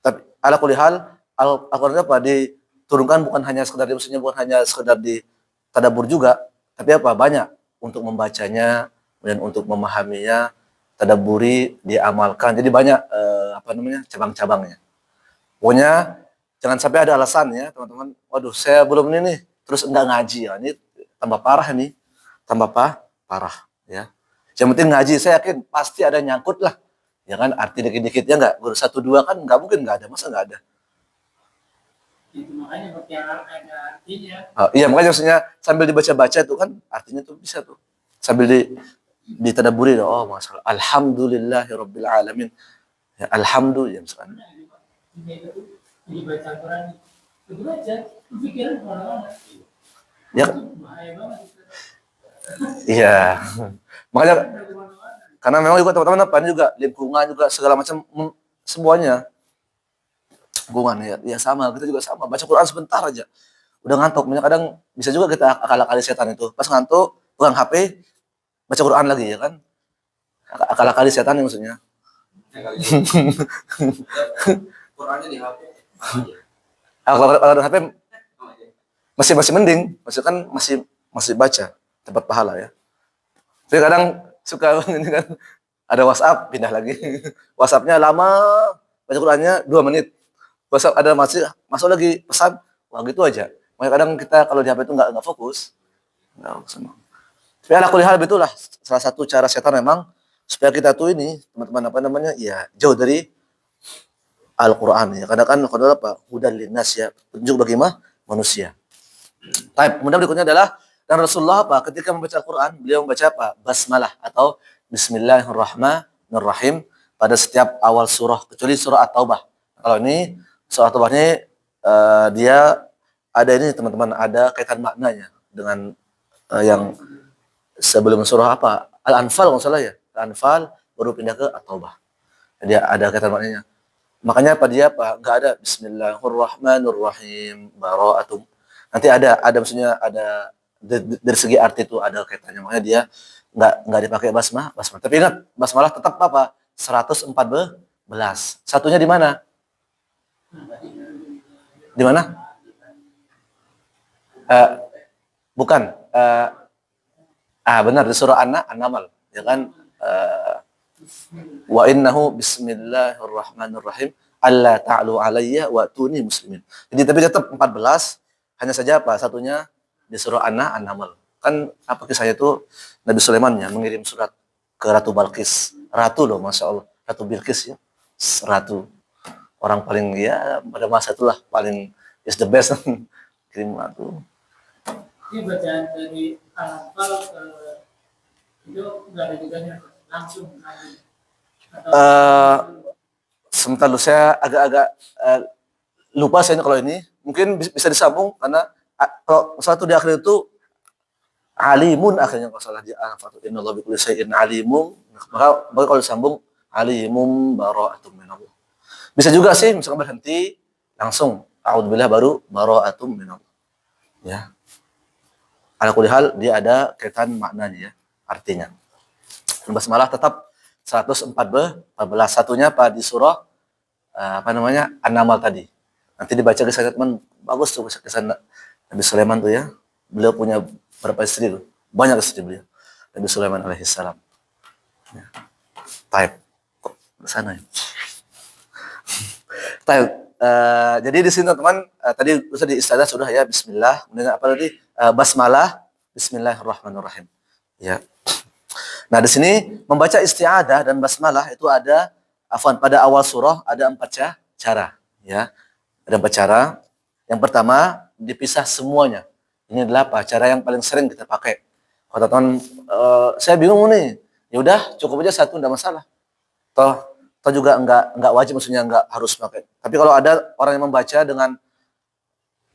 Speaker 2: Tapi ala kulli hal Al-Qur'an apa diturunkan bukan hanya sekedar maksudnya bukan hanya sekedar di tadabbur juga, tapi apa banyak untuk membacanya dan untuk memahaminya, tadabburi, diamalkan. Jadi banyak apa namanya cabang-cabangnya. Pokoknya jangan sampai ada alasan ya teman-teman. Waduh saya belum ini nih, terus enggak ngaji ya. Ini tambah parah nih, tambah parah ya. Yang penting ngaji, saya yakin pasti ada nyangkut lah. Ya kan arti dikit-dikitnya enggak, guru 1 2 kan enggak mungkin enggak ada, masa enggak ada.
Speaker 3: Itu makanya pakai ada artinya.
Speaker 2: Iya makanya maksudnya sambil dibaca-baca itu kan artinya tuh bisa tuh. Sambil ditadaburi, oh masalah alhamdulillahirabbil alamin. Ya, alhamdulillah misalkan.
Speaker 3: Jadi baca Al-Quran itu aja, pikiran kemana-mana.
Speaker 2: Ya,
Speaker 3: Itu bahaya banget.
Speaker 2: iya. Makanya karena memang juga teman-teman apa juga lingkungan juga segala macam semuanya lingkungan ya sama, kita juga sama, baca Quran sebentar aja udah ngantuk. Banyak kadang bisa juga kita akal-akali setan itu pas ngantuk pegang HP baca Quran lagi ya kan, akal-akali setan ya maksudnya.
Speaker 1: Qurannya di HP.
Speaker 2: Kalau HP masih mending, maksudnya kan masih baca dapat pahala ya. Tapi kadang suka ini kan ada WhatsApp pindah lagi. WhatsApp-nya lama, baca Qurannya 2 menit. WhatsApp ada masuk lagi pesan, wah gitu aja. Makanya kadang kita kalau di HP itu nggak fokus. Nggak fokus. Tapi ala kulli hal itulah salah satu cara setan memang supaya kita tuh ini teman-teman apa namanya ya jauh dari Al-Quran ya. Karena kan Al-Quran apa? Hudan linnas ya, petunjuk bagi manusia. Baik, kemudian berikutnya adalah dan Rasulullah apa? Ketika membaca Al-Quran, beliau membaca apa? Basmalah atau Bismillahirrahmanirrahim pada setiap awal surah, kecuali surah At-Taubah. Kalau ini surah At-Taubah ini dia ada ini teman-teman, ada kaitan maknanya dengan yang sebelum surah apa? Al-Anfal kalau salah ya. Al-Anfal baru pindah ke At-Taubah. Jadi ada kaitan maknanya. Makanya apa dia apa? Enggak ada Bismillahirrahmanirrahim bara'atum. Nanti ada maksudnya ada dari segi arti itu ada kaitannya. Makanya dia enggak dipakai basmalah. Tapi ingat basmalah tetap apa? 114. Satunya di mana? Di mana? Bukan. Benar di surah An-Naml, ya kan?
Speaker 3: Bismillah.
Speaker 2: Wa innahu bismillahirrahmanirrahim alla ta'lu alayya wa tuni muslimin. Jadi tapi tetap 14, hanya saja apa? Satunya di surah An-Naml. Kan apa kisahnya itu Nabi Sulaiman ya mengirim surat ke Ratu Balkis. Ratu loh, Masya Allah. Ratu Bilqis ya. Ratu. Orang paling ya pada masa itulah paling is the best. Kirim ratu.
Speaker 3: Ini bacaan dari Al-Anfal ke itu nggak ada jedanya, langsung aja. Atau
Speaker 2: Sebentar dulu saya agak-agak lupa saya kalau ini. Mungkin bisa disambung karena kalau satu di akhir itu alimun akhirnya kalau salah di Al-Fatihah innallaha bikulli syai'in alimun, maka kalau disambung alimum bara'atum minallah. Bisa juga sih misalkan berhenti langsung a'udzubillah baru bara'atum minallah. Ya. Ala kulli hal dia ada kaitan maknanya ya, artinya. Basmalah tetap 114 satunya apa di surah An-Naml tadi. Nanti dibaca kisah teman, bagus tuh kisah Nabi Sulaiman tuh ya. Beliau punya berapa istri tuh? Banyak istri beliau. Nabi Sulaiman alaihissalam. Ya. Taib. Kok ke sana ya? Taib. Jadi di sini teman, tadi sudah di istiadah sudah ya bismillah, kemudian apa tadi? Basmalah, bismillahirrahmanirrahim. Ya. Nah, di sini membaca isti'adah dan basmalah itu ada pada awal surah ada 4 cara, ya. Ada 4 cara. Yang pertama, dipisah semuanya. Ini adalah cara yang paling sering kita pakai. Kalau teman saya bingung nih. Ya udah, cukup aja satu enggak masalah. Toh juga enggak wajib, maksudnya enggak harus pakai. Tapi kalau ada orang yang membaca dengan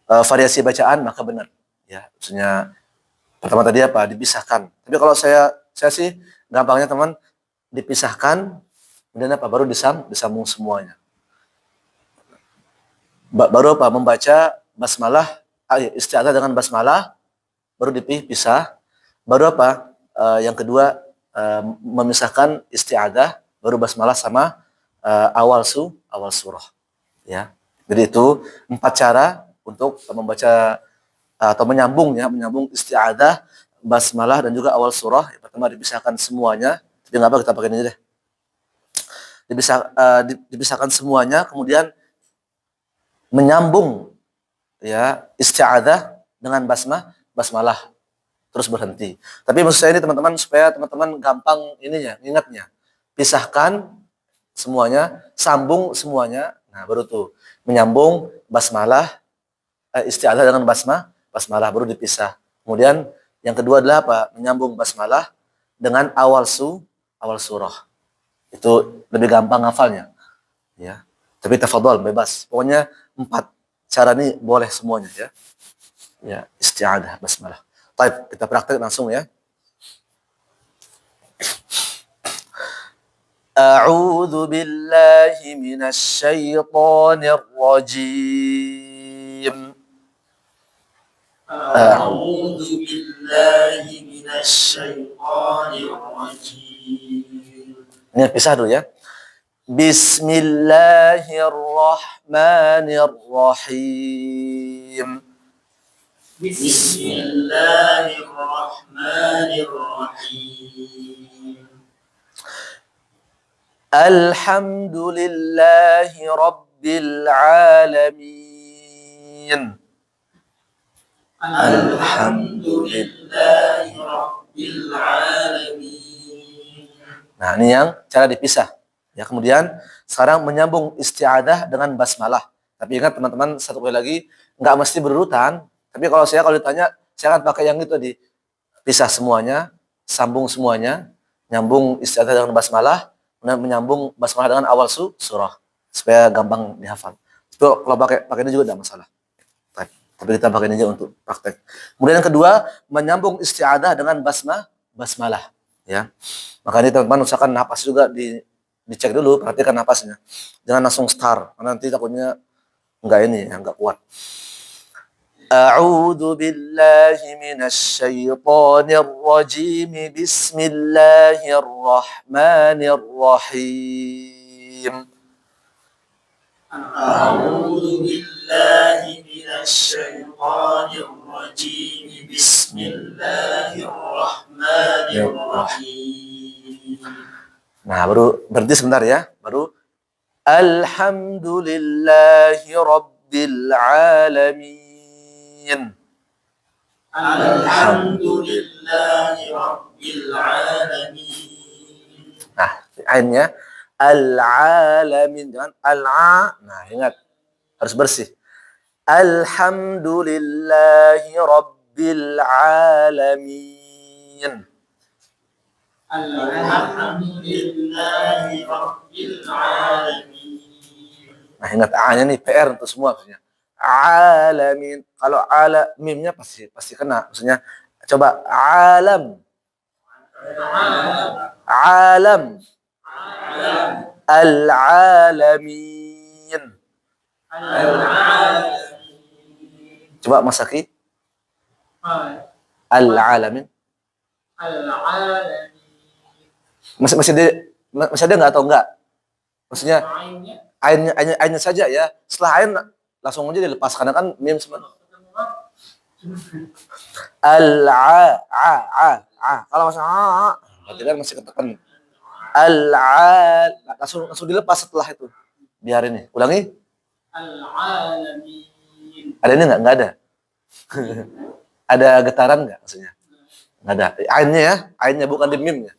Speaker 2: variasi bacaan maka benar. Ya, maksudnya pertama tadi apa? Dipisahkan. Tapi kalau saya sih gampangnya teman dipisahkan kemudian apa? Baru disambung semuanya. Baru apa? Membaca basmalah, isti'adzah dengan basmalah baru dipisah. Baru apa? Yang kedua memisahkan isti'adzah baru basmalah sama awal surah. Ya. Jadi itu 4 cara untuk membaca atau menyambung isti'adzah, basmalah dan juga awal surah. Yang pertama dipisahkan semuanya. Jadi nggak apa kita pakai ini deh. Dipisahkan semuanya, kemudian menyambung ya isti'adzah dengan basmalah terus berhenti. Tapi maksud saya ini teman-teman supaya teman-teman gampang ininya, ingatnya. Pisahkan semuanya, sambung semuanya. Nah, baru tuh menyambung basmalah isti'adzah dengan basmalah baru dipisah. Kemudian yang kedua adalah apa? Menyambung basmalah dengan awal surah. Itu lebih gampang hafalnya. Ya. Tapi tafadhol bebas. Pokoknya 4 cara ini boleh semuanya ya. Ya, isti'adzah basmalah. Baik, kita praktek langsung ya. A'udzu billahi minasy syaithanir rajim.
Speaker 1: A'udzu billahi minasy syaithanir rajim.
Speaker 2: Ini pisah dulu ya. Bismillahirrahmanirrahim.
Speaker 1: Bismillahirrahmanirrahim.
Speaker 2: Alhamdulillahi rabbil alamin.
Speaker 1: Alhamdulillahi rabbil alamin.
Speaker 2: Nah, ini yang cara dipisah. Ya, kemudian sekarang menyambung isti'adzah dengan basmalah. Tapi ingat teman-teman, satu kali lagi, nggak mesti berurutan. Tapi kalau ditanya, saya akan pakai yang itu tadi. Pisah semuanya, sambung semuanya, nyambung isti'adzah dengan basmalah, kemudian menyambung basmalah dengan awal surah. Supaya gampang dihafal. Itu kalau pakai ini juga tidak masalah. Tapi kita pakai ini aja untuk praktek. Kemudian yang kedua, menyambung isti'adzah dengan basmalah. Ya. Makanya teman-teman usahakan napas juga dicek dulu, perhatikan napasnya. Jangan langsung start, karena nanti takutnya enggak kuat. A'udzu billahi minasy syaithanir rajim. Bismillahirrahmanirrahim.
Speaker 1: A'udzu billahi minasy syaithanir rajim. Bismillahirrahmanirrahim.
Speaker 2: Nah, baru berhenti sebentar ya. Baru Alhamdulillahi Rabbil Alamin.
Speaker 1: Alhamdulillahi Rabbil Alamin.
Speaker 2: Nah, ainnya Al-Alamin. Jangan Al-A. Nah, ingat. Harus bersih. Alhamdulillahi Rabbil Alamin.
Speaker 1: Alhamdulillahi Rabbil Alamin.
Speaker 2: Nah, ingat A-nya nih PR untuk semua maksudnya. Alamin. Kalau ala mimnya pasti kena. Maksudnya coba alam. Alam. Al-alamin. Coba Mas Aki. Al-alamin. Masih ada nggak atau enggak? Maksudnya ainnya saja ya. Setelah ain langsung aja dilepas karena kan mim sebenarnya. Kalau masih berarti kan masih ketekan. Langsung dilepas setelah itu. Biar ini. Ulangi.
Speaker 3: Al-alamin.
Speaker 2: Ada ini nggak? Nggak ada. Ada getaran nggak maksudnya? Nggak ada. Ainnya ya. Ainnya bukan di mimnya.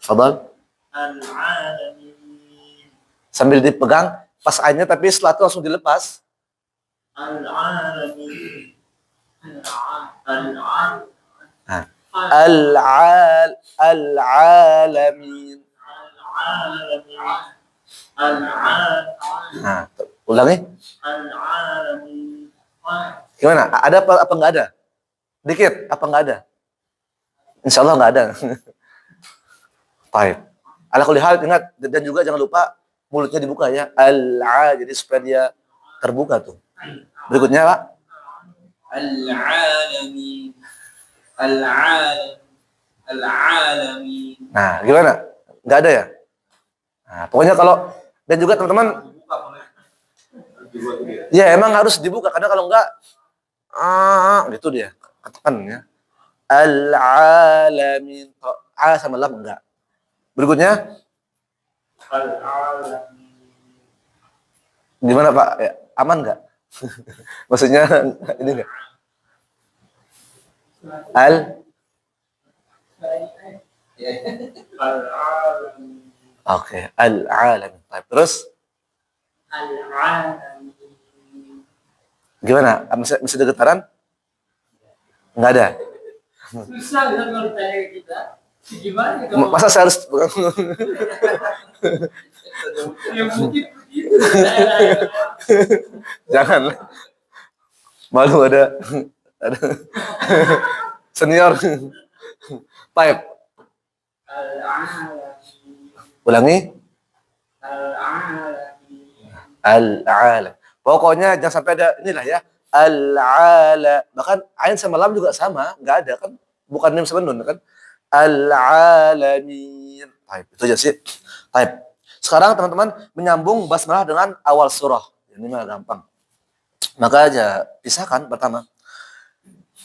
Speaker 2: Fadal.
Speaker 1: Al-alamin.
Speaker 2: Sambil dipegang pas ainnya tapi setelah itu langsung dilepas.
Speaker 1: Al-alamin.
Speaker 2: Nah. Al-alamin. Nah, ulangi.
Speaker 1: Al-alamin.
Speaker 2: Gimana? Ada apa nggak ada? Dikit, apa nggak ada? Insya Allah nggak ada. Baik. Ala kulli hal ingat dan juga jangan lupa mulutnya dibuka ya. Jadi supaya dia terbuka tuh. Berikutnya Pak.
Speaker 1: Al-alamin. Al-alamin.
Speaker 2: Nah, gimana? Nggak ada ya? Nah, pokoknya kalau dan juga teman-teman ya emang harus dibuka karena kalau enggak gitu dia katakan ya. Al-alamin. A sama lam enggak. Berikutnya
Speaker 1: Al-alamin.
Speaker 2: gimana Pak? Ya, aman enggak? Maksudnya ini enggak?
Speaker 1: Al-alamin.
Speaker 2: Oke, al-alamin. Terus
Speaker 3: Al-alamin.
Speaker 2: gimana? Masih ada getaran? Enggak ada.
Speaker 3: Susah kan kalau tanya ke kita. Gimana kalau
Speaker 2: Masa saya harus
Speaker 3: yang mungkin begitu.
Speaker 2: jangan malu ada senior. Baik.
Speaker 3: Al-alamin.
Speaker 2: Ulangi.
Speaker 3: Al-alamin.
Speaker 2: Al-ala. Pokoknya jangan sampai ada inilah ya. Al-ala. Bahkan ain sama lam juga sama, nggak ada kan? Bukan mim sama nun kan? Al-alamin. Baik, itu aja sih. Baik. Sekarang teman-teman menyambung basmalah dengan awal surah. Ini mah gampang. Maka aja pisahkan pertama.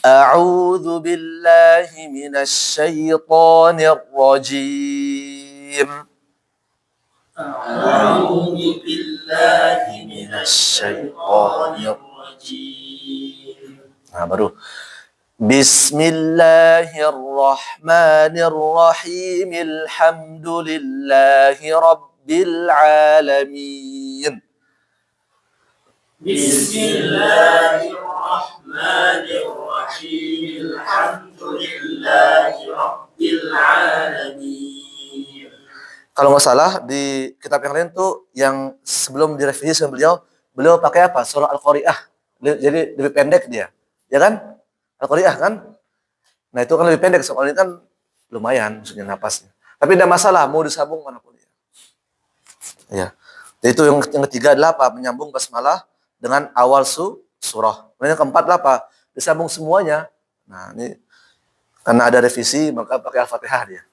Speaker 2: A'udzu billahi minasyaitonir rajim.
Speaker 1: A'udzu billahi minasyaitonir rajim.
Speaker 2: Nah, baru Bismillahirrahmanirrahim. Alhamdulillahi rabbil alamin.
Speaker 1: Bismillahirrahmanirrahim. Alhamdulillahi rabbil alamin.
Speaker 2: Kalau nggak salah di kitab yang lain tuh yang sebelum direvisi sama beliau pakai apa? Surah Al-Qari'ah. Jadi lebih pendek dia. Ya kan? Al-Qari'ah kan? Nah, itu kan lebih pendek, soalnya ini kan lumayan maksudnya napasnya. Tapi tidak masalah mau disambung manapun ya. Ya. Jadi itu yang ketiga adalah apa? Menyambung basmalah dengan awal surah. Kemudian yang keempat adalah apa? Disambung semuanya. Nah, ini karena ada revisi maka pakai Al-Fatihah dia.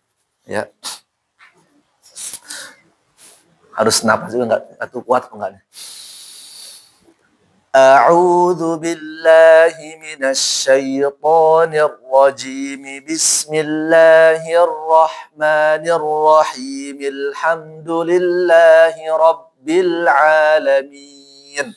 Speaker 2: Ya. Harus napas juga enggak kuat apa enggak nih. A'udzu billahi billahi minasyaitonir rajim. Bismillahirrahmanirrahim. Alhamdulillahi rabbil alamin.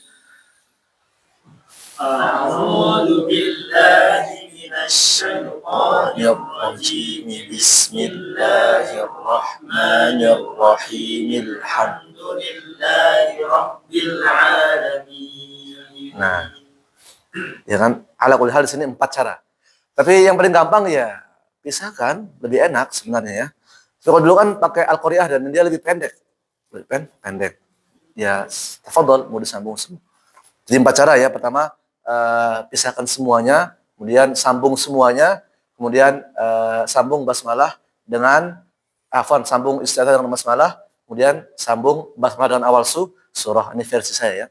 Speaker 1: أعوذ بالله من الشيطان الرجيم بسم الله الرحمن الرحيم الحمد لله رب العالمين.
Speaker 2: Nah, ya kan? Ala kulli hal di sini 4 cara. Tapi yang paling gampang ya pisahkan, lebih enak sebenarnya ya. So, kalau dulu kan pakai Al-Qari'ah dan dia lebih pendek. Lebih pendek. Ya, tafadhol mau disambung semua. Jadi 4 cara ya. Pertama, pisahkan semuanya, kemudian sambung semuanya, kemudian sambung basmalah dengan sambung isti'adzah dengan basmalah, kemudian sambung basmalah dengan awal surah. Ini versi saya ya.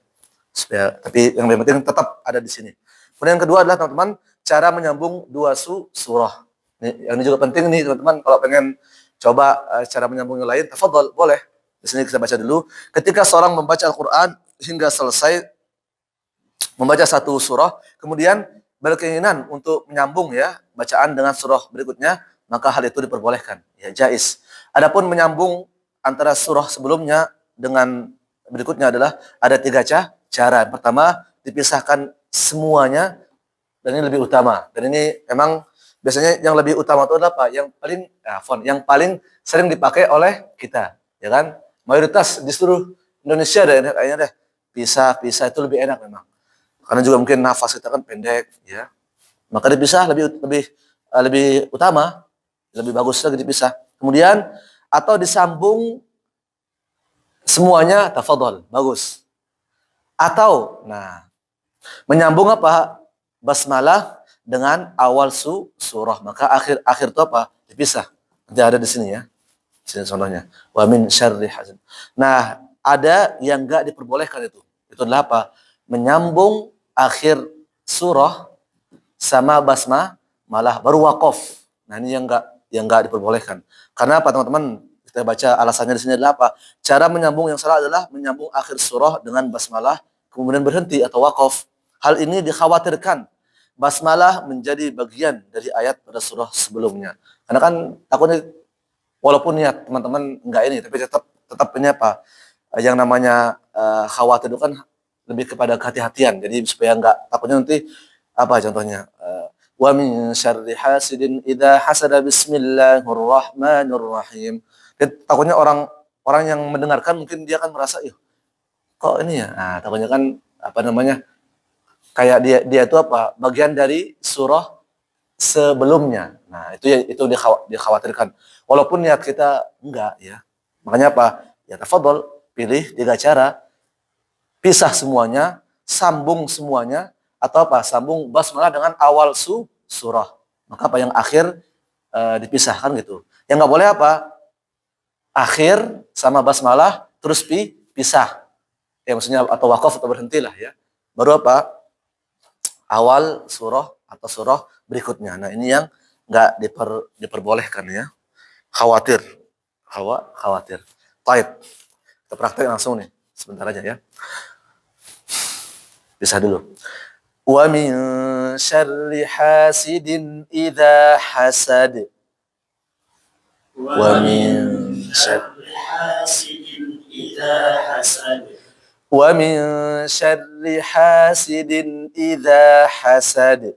Speaker 2: Supaya, tapi yang lebih penting tetap ada di sini. Kemudian yang kedua adalah teman-teman cara menyambung 2 surah. Ini juga penting nih teman-teman, kalau pengen coba cara menyambung yang lain, tafadhol, boleh. Di sini kita baca dulu. Ketika seorang membaca Al-Qur'an hingga selesai membaca 1 surah, kemudian berkeinginan untuk menyambung ya bacaan dengan surah berikutnya, maka hal itu diperbolehkan, ya jaiz. Adapun menyambung antara surah sebelumnya dengan berikutnya adalah ada 3 cara. Pertama, dipisahkan semuanya, dan ini lebih utama. Dan ini memang biasanya yang lebih utama itu adalah apa? Yang paling sering dipakai oleh kita, ya kan? Mayoritas di seluruh Indonesia kayaknya deh pisah itu lebih enak memang. Karena juga mungkin nafas kita kan pendek, ya. Maka dipisah lebih utama, lebih bagus lagi dipisah. Kemudian atau disambung semuanya, tafadhol, bagus. Atau menyambung apa? Basmalah dengan awal surah. Maka akhir itu apa? Dipisah. Nanti ada di sini ya. Sini contohnya. Wa min syarri hasin. Nah, ada yang enggak diperbolehkan itu. Itu adalah apa? Menyambung akhir surah sama basmalah baru waqaf. Nah, ini yang enggak diperbolehkan. Karena apa, teman-teman? Kita baca alasannya di sini adalah apa? Cara menyambung yang salah adalah menyambung akhir surah dengan basmalah kemudian berhenti atau waqaf. Hal ini dikhawatirkan basmalah menjadi bagian dari ayat pada surah sebelumnya. Karena kan takutnya walaupun niat teman-teman enggak ini, tapi tetap ini apa? Yang namanya khawatir itu kan lebih kepada kehati-hatian. Jadi supaya enggak takutnya nanti apa contohnya? Wa min syarri hasidin idza hasada bismillahirrahmanirrahim. Takutnya orang yang mendengarkan mungkin dia akan merasa, kok ini ya? Nah, takutnya kan apa namanya? Kayak dia itu apa? Bagian dari surah sebelumnya. Nah, itu dikhawatirkan. Walaupun niat kita enggak ya. Makanya apa? Ya tafadhol, pilih 3 cara. Pisah semuanya, sambung semuanya, atau apa? Sambung basmalah dengan awal surah. Maka apa yang akhir dipisahkan gitu. Yang enggak boleh apa? Akhir sama basmalah terus pisah. Ya maksudnya atau waqaf atau berhentilah ya. Baru apa? Awal surah atau surah berikutnya. Nah, ini yang enggak diperbolehkan ya. Khawatir. Baik. Kita praktek langsung nih. Sebentar aja ya. Pisah dulu. Wa min syarri hasidin idza hasad. Wa min syarri
Speaker 1: hasidin idza hasad.
Speaker 2: Wa min syarri hasidin idza hasad.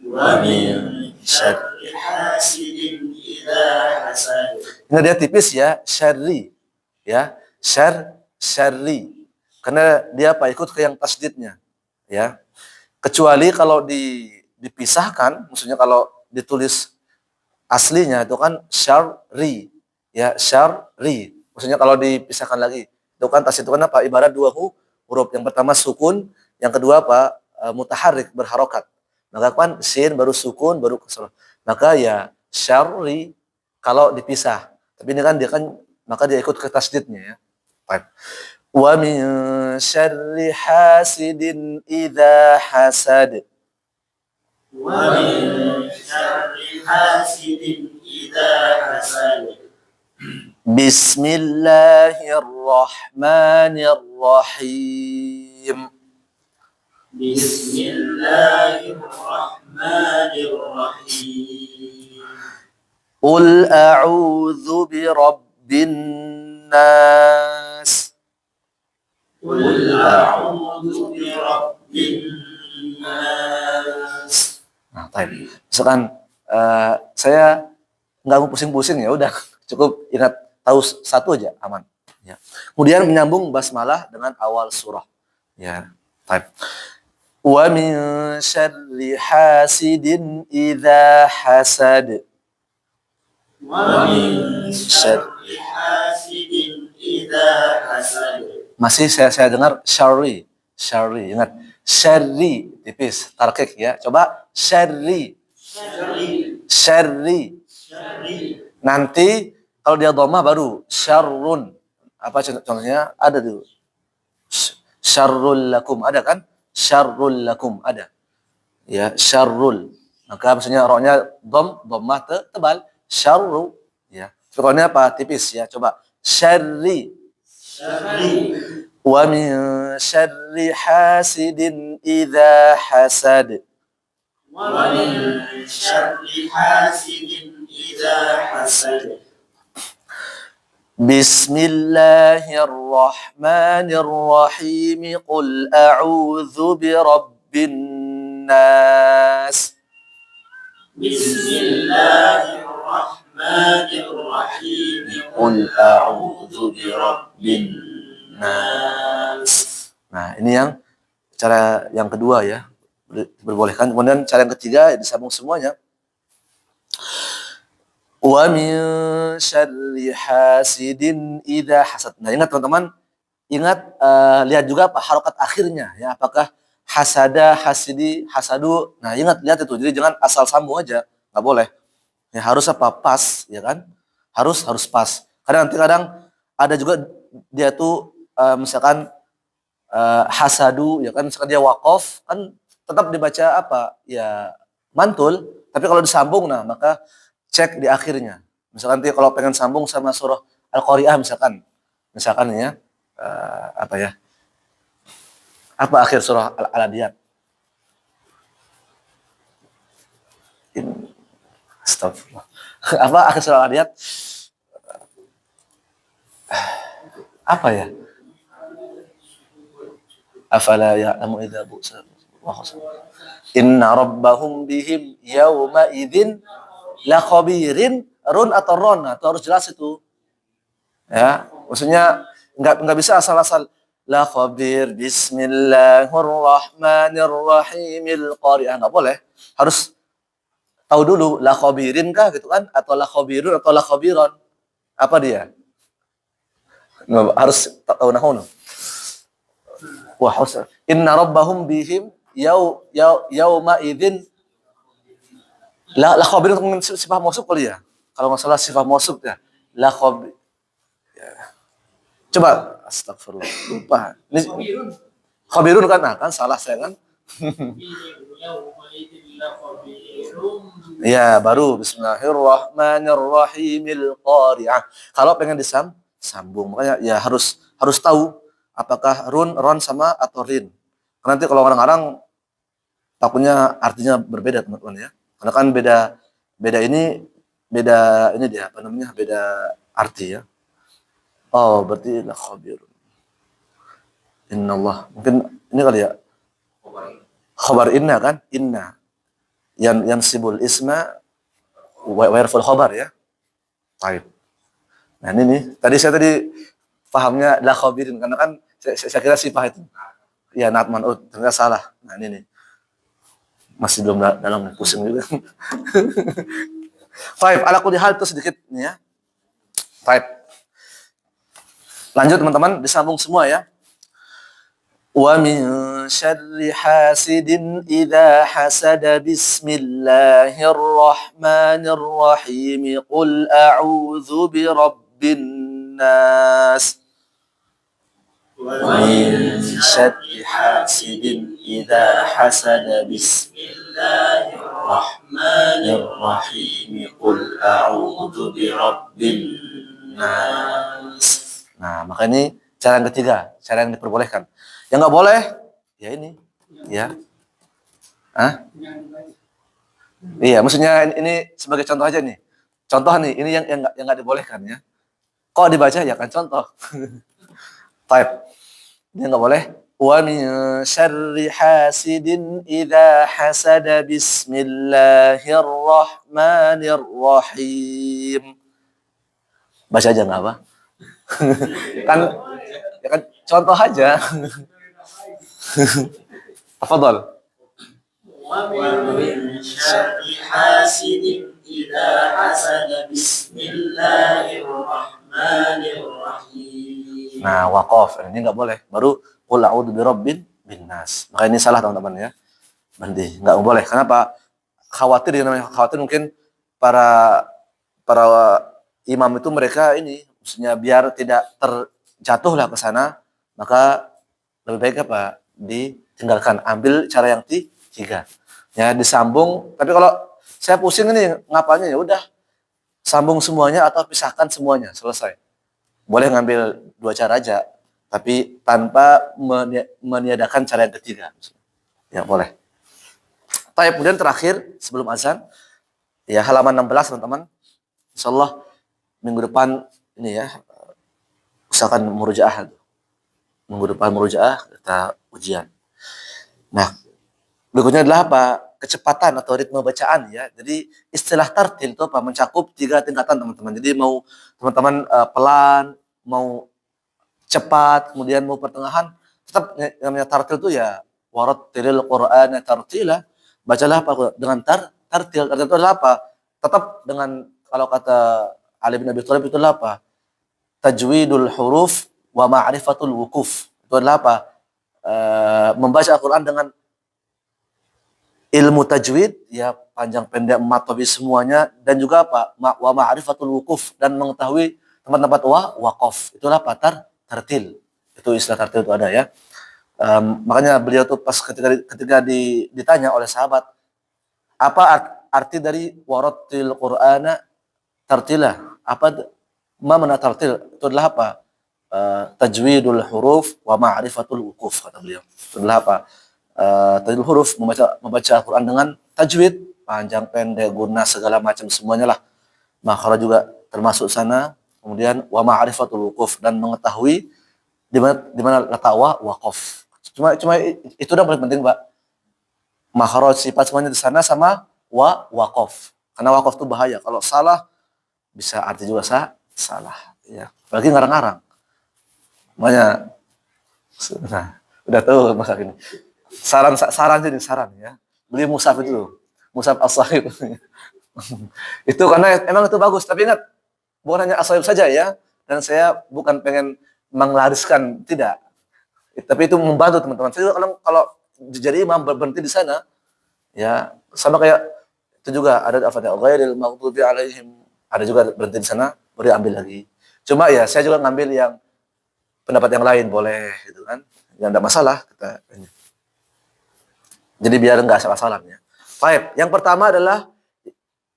Speaker 1: Wa min syarri hasidin idza hasad.
Speaker 2: Ini dia tipis ya, syarri. Ya, syarri. Karena dia apa? Ikut ke yang tasdidnya. Ya. Kecuali kalau dipisahkan, maksudnya kalau ditulis aslinya itu kan syarri. Ya, syarri. Maksudnya kalau dipisahkan lagi, itu kan tasdid itu kan apa? Ibarat 2 huruf. Yang pertama sukun, yang kedua apa? Mutaharrik, berharokat. Maka kan sin baru sukun baru kasrah. Maka ya syarri kalau dipisah. Tapi ini kan maka dia ikut ke tasdidnya ya. Baik. Wa min syarri hasidin idza hasad.
Speaker 1: Wa min syarri hasidin idza hasad.
Speaker 2: Bismillahirrahmanirrahim.
Speaker 1: بسم الله الرحمن الرحيم
Speaker 2: قل أعوذ برب الناس
Speaker 1: قل أعوذ برب الناس.
Speaker 2: Nah, baik. Misalkan saya nggak mau pusing-pusing, ya udah cukup ingat tahu satu aja aman. Ya. Kemudian menyambung basmalah dengan awal surah. Ya, baik. Wa min syarri hasidin idza hasad.
Speaker 1: ومن شر حاسد إذا حسد.
Speaker 2: Masih saya dengar syarri, ingat syarri tipis, tarkik ya. Coba syarri, syarri. Nanti kalau dia dhammah baru syarrun. Apa contohnya? Ada tuh. Syarrul lakum, ada kan? Syarrul lakum ada. Ya, syarrul. Maka maksudnya roknya dhammah tebal, syarru ya. Pokoknya apa? Tipis ya. Coba syarri. Wa min syarri hasidin idza hasad.
Speaker 1: ومن شر حاسد إذا حسد.
Speaker 2: Bismillahirrahmanirrahim. Qul a'udzu birabbin nas.
Speaker 1: بسم الله الرحمن الرحيم
Speaker 2: Qul a'udzu birabbin nas. Nah, ini yang cara yang kedua ya. Diperbolehkan. Kemudian cara yang ketiga disambung semuanya. Wa min syarri hasidin idza hasad. Nah, ingat teman-teman, lihat juga apa harokat akhirnya ya, apakah hasada, hasidi, hasadu. Nah, lihat itu. Jadi jangan asal sambung aja, nggak boleh. Ya harus apa? Pas, ya kan? Harus pas. Kadang ada juga dia tuh misalkan hasadu, ya kan? Misalkan dia waqaf, kan tetap dibaca apa? Ya mantul. Tapi kalau disambung, nah maka cek di akhirnya. Misalkan dia kalau pengen sambung sama surah Al-Qari'ah misalkan ya, apa ya? Apa akhir surah Al-Adiyat? Astagfirullah. Apa akhir surah Al-Adiyat? Apa ya? Afala ya'lamu idza bu'sa wa khasam. Inna rabbahum bihim yawma idzin la khabirin. Run atau ron? Nah, itu harus jelas itu. Ya, maksudnya enggak bisa asal-asal la khabir bismillahirrahmanirrahimil qari'ah. Enggak boleh. Harus tahu dulu la khabirin kah gitu kan, atau la khabirun atau la khabiron. Apa dia? Nah, harus tahu nahwu. Wah, harus. Inna rabbahum bihim yauma idzin la khabirin untuk sifat mausuf kali ya. Kalau nggak salah sifat mausuf ya. La khabir. Ya. Coba astagfirullah. Lupa. Ini khabirun kan? Nah, kan salah saya kan. Ya, baru bismillahirrahmanirrahimil qari'ah. Kalau pengen sambung, makanya ya harus tahu apakah ron sama atau rin. Karena nanti kalau orang-orang takutnya artinya berbeda teman-teman ya. Karena kan beda ini dia apa namanya? Beda arti ya. Oh, berarti la khabirun. Innallah. Mungkin ini kali ya. Khabar inna kan? Inna. Yang sibul isma wa yarful khabar ya. Baik. Nah, ini nih. Saya tadi pahamnya la khabirin karena kan saya kira sifat itu. Ya, nat man'ud. Ternyata salah. Nah, ini nih. Masih belum dalam, pusing juga. Baik, ala kulli hal itu sedikit nih ya. Baik. Lanjut teman-teman, disambung semua ya. Wa min syarri hasidin idza hasada bismillahirrahmanirrahim. Qul a'udzu birabbin nas. Wa min syarri hasidin idza hasada bismillahirrahmanirrahim. Qul a'udzu birabbin nas. Nah, maka ini cara yang ketiga, cara yang diperbolehkan. Yang nggak boleh, ya ini. Ya. Hah?
Speaker 3: Jangan dibaca.
Speaker 2: Iya, maksudnya ini sebagai contoh aja nih. Contoh nih, ini yang nggak dibolehkan ya. Kok dibaca ya kan contoh. Type. Ini nggak boleh. Wa min syarri hasidin idza hasada bismillahirrahmanirrahim. Baca aja nggak apa? Kan ya kan contoh aja. Tafadhol.
Speaker 1: ومن شر حاسد إذا حسد بسم الله الرحمن الرحيم.
Speaker 2: Nah, waqaf ini nggak boleh. Baru qul a'udzu birabbin binnas. Maka ini salah teman-teman ya. Berhenti, nggak boleh. Kenapa? Khawatir ya namanya. Khawatir mungkin para para imam itu mereka ini maksudnya biar tidak terjatuh lah ke sana, maka lebih baik apa? Ditinggalkan. Ambil cara yang tiga. Ya, disambung. Tapi kalau saya pusing ini ngapalnya ya udah sambung semuanya atau pisahkan semuanya, selesai. Boleh ngambil dua cara aja, tapi tanpa meniadakan cara yang ketiga. Ya, boleh. Baik, kemudian terakhir sebelum azan, ya halaman 16 teman-teman. Insyaallah minggu depan ini ya usahakan murojaah. Minggu depan murojaah kita ujian. Nah, berikutnya adalah apa? Kecepatan atau ritme bacaan ya. Jadi istilah tartil itu apa? Mencakup 3 tingkatan teman-teman. Jadi mau teman-teman pelan, mau cepat, kemudian mau pertengahan, tetap namanya tartil itu ya warattilil Qur'ana tartila. Bacalah apa dengan tartil. Tartil itu adalah apa? Tetap dengan kalau kata Ali bin Abi Thalib itu adalah apa? Tajwidul huruf wa ma'rifatul wukuf. Itu adalah apa? Membaca Al-Qur'an dengan ilmu tajwid ya panjang pendek matobi semuanya dan juga apa wa ma'rifatul wukuf dan mengetahui tempat-tempat waqaf itulah tartil itu istilah tartil itu ada ya. Makanya beliau tuh pas ketika ditanya oleh sahabat apa arti dari warattil qur'ana tartila apa mana tartil itu adalah apa tajwidul huruf wa ma'rifatul wukuf kata beliau itu adalah apa tajwid huruf membaca Al-Quran dengan tajwid panjang pendek guna segala macam semuanya lah makhraj juga termasuk sana kemudian wa ma'rifatul wukuf dan mengetahui di mana letak waqaf cuma itu udah paling penting Pak makhraj sifat semuanya di sana sama waqaf karena waqaf itu bahaya kalau salah bisa arti juga salah ya apalagi ngarang-ngarang makanya nah udah tahu masa ini saran ya beli mushaf itu mushaf as-sahih itu karena emang itu bagus tapi ingat bukan hanya as-sahih saja ya dan saya bukan pengen menglariskan tidak tapi itu membantu teman-teman saya kalau jadi imam berhenti di sana ya sama kayak itu juga ada al-fatihah ghairil maghdubi alaihim ada juga berhenti di sana baru ambil lagi cuma ya saya juga ngambil yang pendapat yang lain boleh gitu kan yang enggak masalah kita ini. Jadi biar enggak salah-salahnya. Baik, yang pertama adalah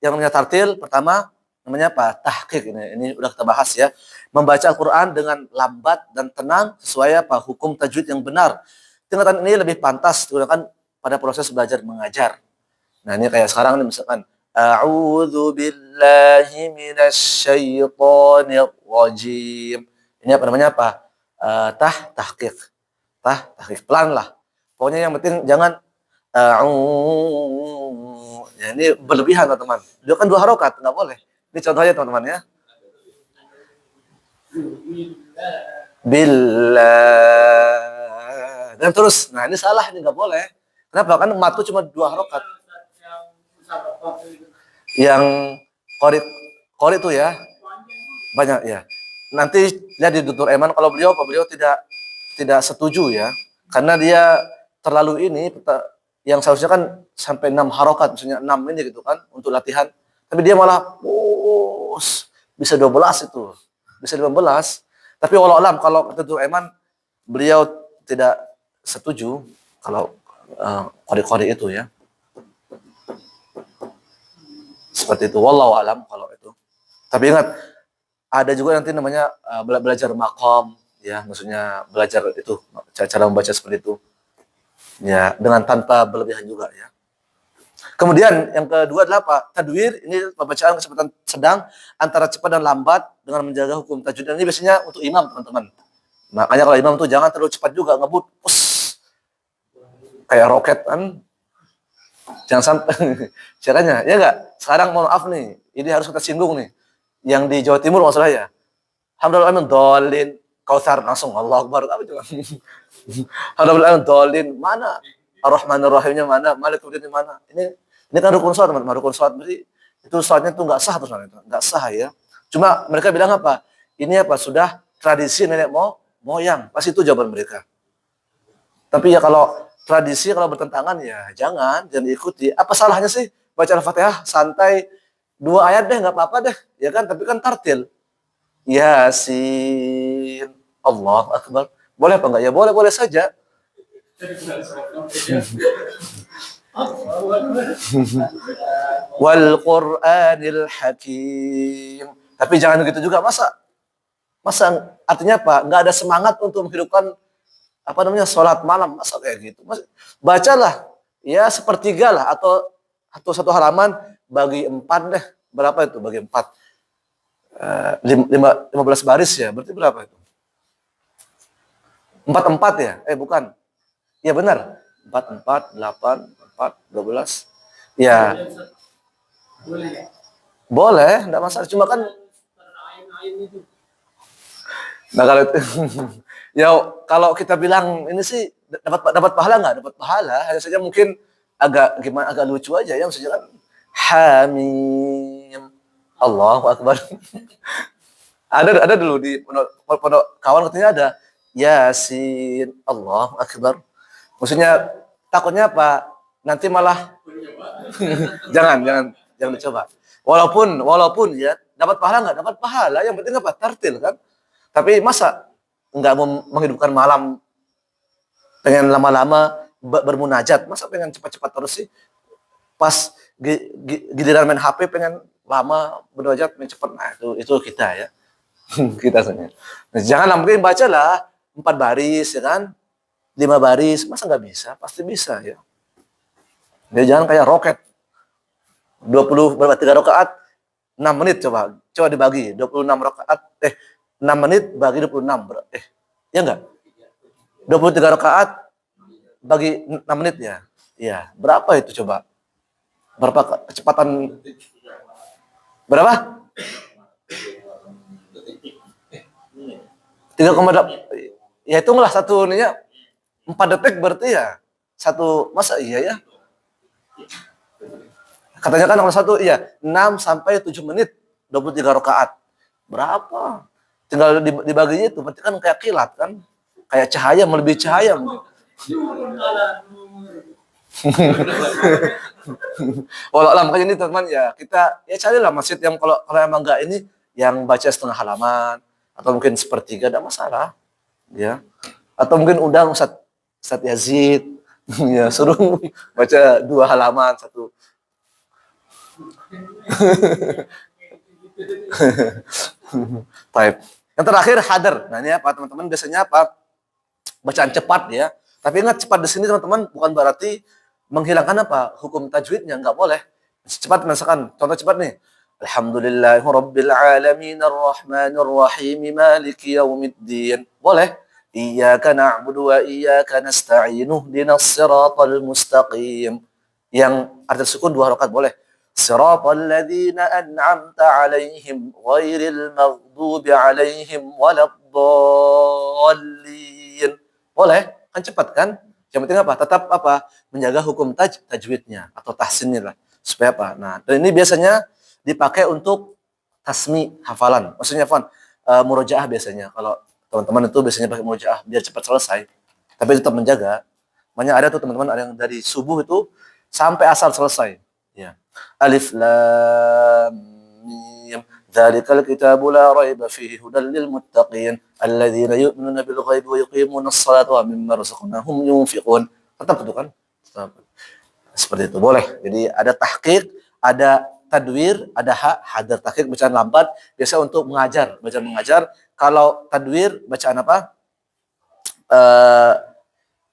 Speaker 2: yang namanya tartil, pertama namanya apa? Tahqiq ini udah kita bahas ya. Membaca Al-Qur'an dengan lambat dan tenang sesuai apa? Hukum tajwid yang benar. Tingkatan ini lebih pantas digunakan pada proses belajar mengajar. Nah, ini kayak sekarang nih misalkan a'udzu billahi minasyaitonir rajim. Ini apa namanya apa? Tahqiq. Tahqiq pelan lah. Pokoknya yang penting jangan ya ini berlebihan teman-teman. Dia kan 2 harokat, nggak boleh. Ini contohnya teman-teman ya. Billah. Dan terus, nah ini salah ini nggak boleh. Kenapa? Kan matu cuma 2 harokat. Yang qori itu ya banyak ya. Nanti lihat di Dr. Eman kalau beliau tidak setuju ya, karena dia terlalu ini yang seharusnya kan sampai 6 harokat, misalnya 6 ini gitu kan untuk latihan. Tapi dia malah bisa 12 itu. Bisa 15. Tapi walau alam kalau Dr. Eman beliau tidak setuju kalau qori itu ya. Seperti itu wallahu alam kalau itu. Tapi ingat ada juga nanti namanya belajar maqam ya, maksudnya belajar itu cara membaca seperti itu. Ya, dengan tanpa berlebihan juga ya. Kemudian yang kedua adalah apa? Tadwir, ini pembacaan kecepatan sedang antara cepat dan lambat dengan menjaga hukum tajwid. Dan ini biasanya untuk imam, teman-teman. Makanya kalau imam tuh jangan terlalu cepat juga, ngebut. Kayak roket kan. Jangan sampai caranya, ya enggak? Sekarang mohon maaf nih, ini harus kita singgung nih. Yang di Jawa Timur masalah ya. Alhamdulillah dolin, Kautsar langsung Allah Akbar. Apa coba? Alhamdulillah dolin, mana? Ar-Rahmanir Rahimnya mana? Malik Yaumiddin mana? Ini kan rukun sholat, teman-teman. Rukun sholat berarti itu sholatnya tuh nggak sah tuh, nggak sah ya. Cuma mereka bilang apa? Ini apa? Sudah tradisi nenek moyang. Pasti itu jawaban mereka. Tapi ya kalau tradisi kalau bertentangan ya jangan diikuti. Apa salahnya sih baca Al-Fatihah santai 2 ayat deh nggak apa-apa deh, ya kan? Tapi kan tartil. Yasin, Allah Akbar. Boleh apa enggak? Ya boleh saja. Wal Qur'anil Hakim. Tapi jangan begitu juga, masa artinya apa? Enggak ada semangat untuk menghidupkan apa namanya sholat malam, masa kayak gitu? Bacalah ya sepertiga lah atau satu halaman bagi 4 deh. Berapa itu bagi 4? 15 baris ya, berarti berapa itu? 4 ya? Bukan. Ya benar. 4, 8, 12. Ya. Boleh, enggak masalah. Cuma kan nah kalau ya kalau kita bilang ini sih dapat pahala nggak? Dapat pahala, hanya saja mungkin agak lucu aja ya, maksudnya kan Hamim Allahu Akbar. ada dulu di pondok kawan katanya ada Yasin Allahu Akbar. Maksudnya takutnya apa? Nanti malah jangan dicoba. Walaupun ya dapat pahala nggak? Dapat pahala, yang penting apa? Tartil kan. Tapi masa nggak mau menghidupkan malam, pengen lama-lama bermunajat, masa pengen cepat-cepat terus sih? Pas giliran main HP pengen lama bermunajat, pengen cepat. Nah itu kita ya. Kita sebenarnya. Nah, jangan mungkin bacalah 4 baris ya kan, 5 baris, masa nggak bisa? Pasti bisa ya. Dia jangan kayak roket. 3 rakaat 6 menit coba dibagi 26 rakaat 6 menit bagi 26 ya enggak? 23 rakaat bagi 6 menit ya. Iya, berapa itu coba? Berapa kecepatan? Berapa? 3,8. Ya hitunglah satu ininya 4 detik berarti ya. Satu, masa iya ya? Katanya kan nomor 1 iya 6 sampai 7 menit 23 rakaat. Berapa? Tinggal dibaginya itu, berarti kan kayak kilat kan? Kayak cahaya, melebihi cahaya mungkin. Walau makanya ini teman-teman ya, kita ya carilah masjid yang kalau emang enggak ini yang baca setengah halaman atau mungkin sepertiga, enggak masalah. Ya. Atau mungkin undang Ustaz Yazid ya, suruh baca 2 halaman 1. Baik. Yang terakhir hadar. Nah ini apa teman-teman? Biasanya apa? Bacaan cepat ya. Tapi ingat cepat di sini teman-teman bukan berarti menghilangkan apa? Hukum tajwidnya, enggak boleh. Cepat misalkan contoh cepat nih. Alhamdulillahirabbil alamin arrahmanir rahim maliki yaumiddin. Boleh. Iyyaka na'budu wa iyyaka nasta'in ihdinas siratal mustaqim. Yang arti sukun 2 rakaat boleh. Siratal ladzina an'amta 'alaihim ghairil maghdubi 'alaihim waladdallin. Boleh, kan cepat kan? Yang penting apa? Tetap apa? Menjaga hukum tajwidnya atau tahsinnya lah. Supaya apa? Nah, dan ini biasanya dipakai untuk tasmi hafalan. Maksudnya murojaah biasanya. Kalau teman-teman itu biasanya pakai murojaah biar cepat selesai. Tapi tetap menjaga. Banyak ada tuh teman-teman ada yang dari subuh itu sampai asar selesai. Ya. Alif lam mim dzalikal kitabu la raiba fihi hudal lil muttaqin alladzina yu'minuna bil ghaibi wa yuqimunas salata wa mimma razaqnahum yunfiqun. Tetap itu kan? Tetap. Seperti itu boleh. Jadi ada tahqiq, ada tadwir, ada hadar. Tahqiq bacaan lambat biasa untuk mengajar, bacaan mengajar. Kalau tadwir bacaan apa?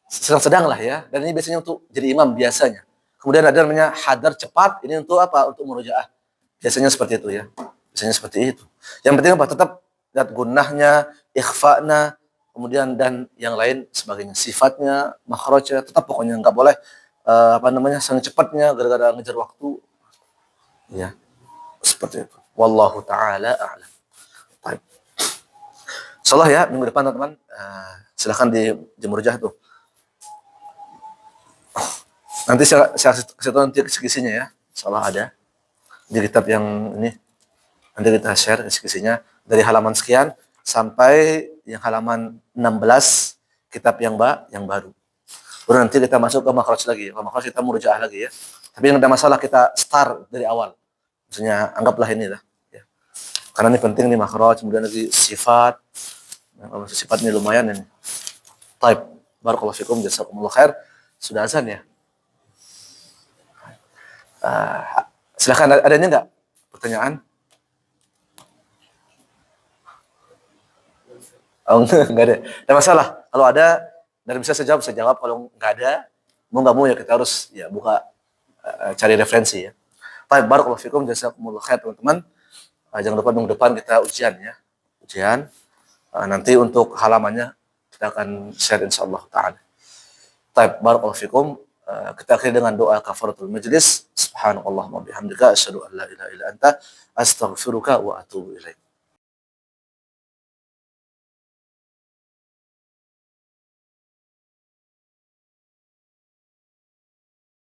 Speaker 2: sedang-sedang lah ya. Dan ini biasanya untuk jadi imam biasanya. Kemudian ada namanya hadar cepat. Ini untuk apa? Untuk murojaah. Biasanya seperti itu ya. Biasanya seperti itu. Yang penting apa? Tetap lihat gunnahnya, ikhfa'na, kemudian dan yang lain sebagainya. Sifatnya, makhrajnya, tetap pokoknya nggak boleh sangat cepatnya gara-gara ngejar waktu. Ya, seperti itu. Wallahu taala a'lam. Baik. Insyaallah ya minggu depan teman-teman silakan di Jamurjah tuh. Nanti saya kasih tahu nanti skripsinya ya. Insyaallah ada di kitab yang ini. Nanti kita share skripsinya dari halaman sekian sampai yang halaman 16 kitab yang baru. Baru nanti kita masuk ke makhraj lagi. Kalau makhraj kita murojaah lagi ya. Tapi yang ada masalah kita start dari awal. Maksudnya anggaplah ini lah. Ya. Karena ini penting nih makhraj, kemudian lagi sifat. Nah, sifat ini lumayan ini. Taib. Barakallahu fikum, jazakumullah khair. Sudah azan ya. Silakan adanya enggak pertanyaan? Oh, enggak ada. Ada masalah. Kalau ada dan bisa saya jawab. Kalau enggak ada, mau enggak mau ya kita harus ya buka cari referensi ya. Baik, barakallahu fikum, jazakumullah khair teman-teman. Jangan lupa minggu depan kita ujian ya. Ujian. Nanti untuk halamannya kita akan share insyaallah taala. Baik, barakallahu fikum. Kita akhiri dengan doa kafaratul majlis. Subhanallah wa bihamdika asyhadu an la ilaha illa anta astaghfiruka wa atubu ilaik.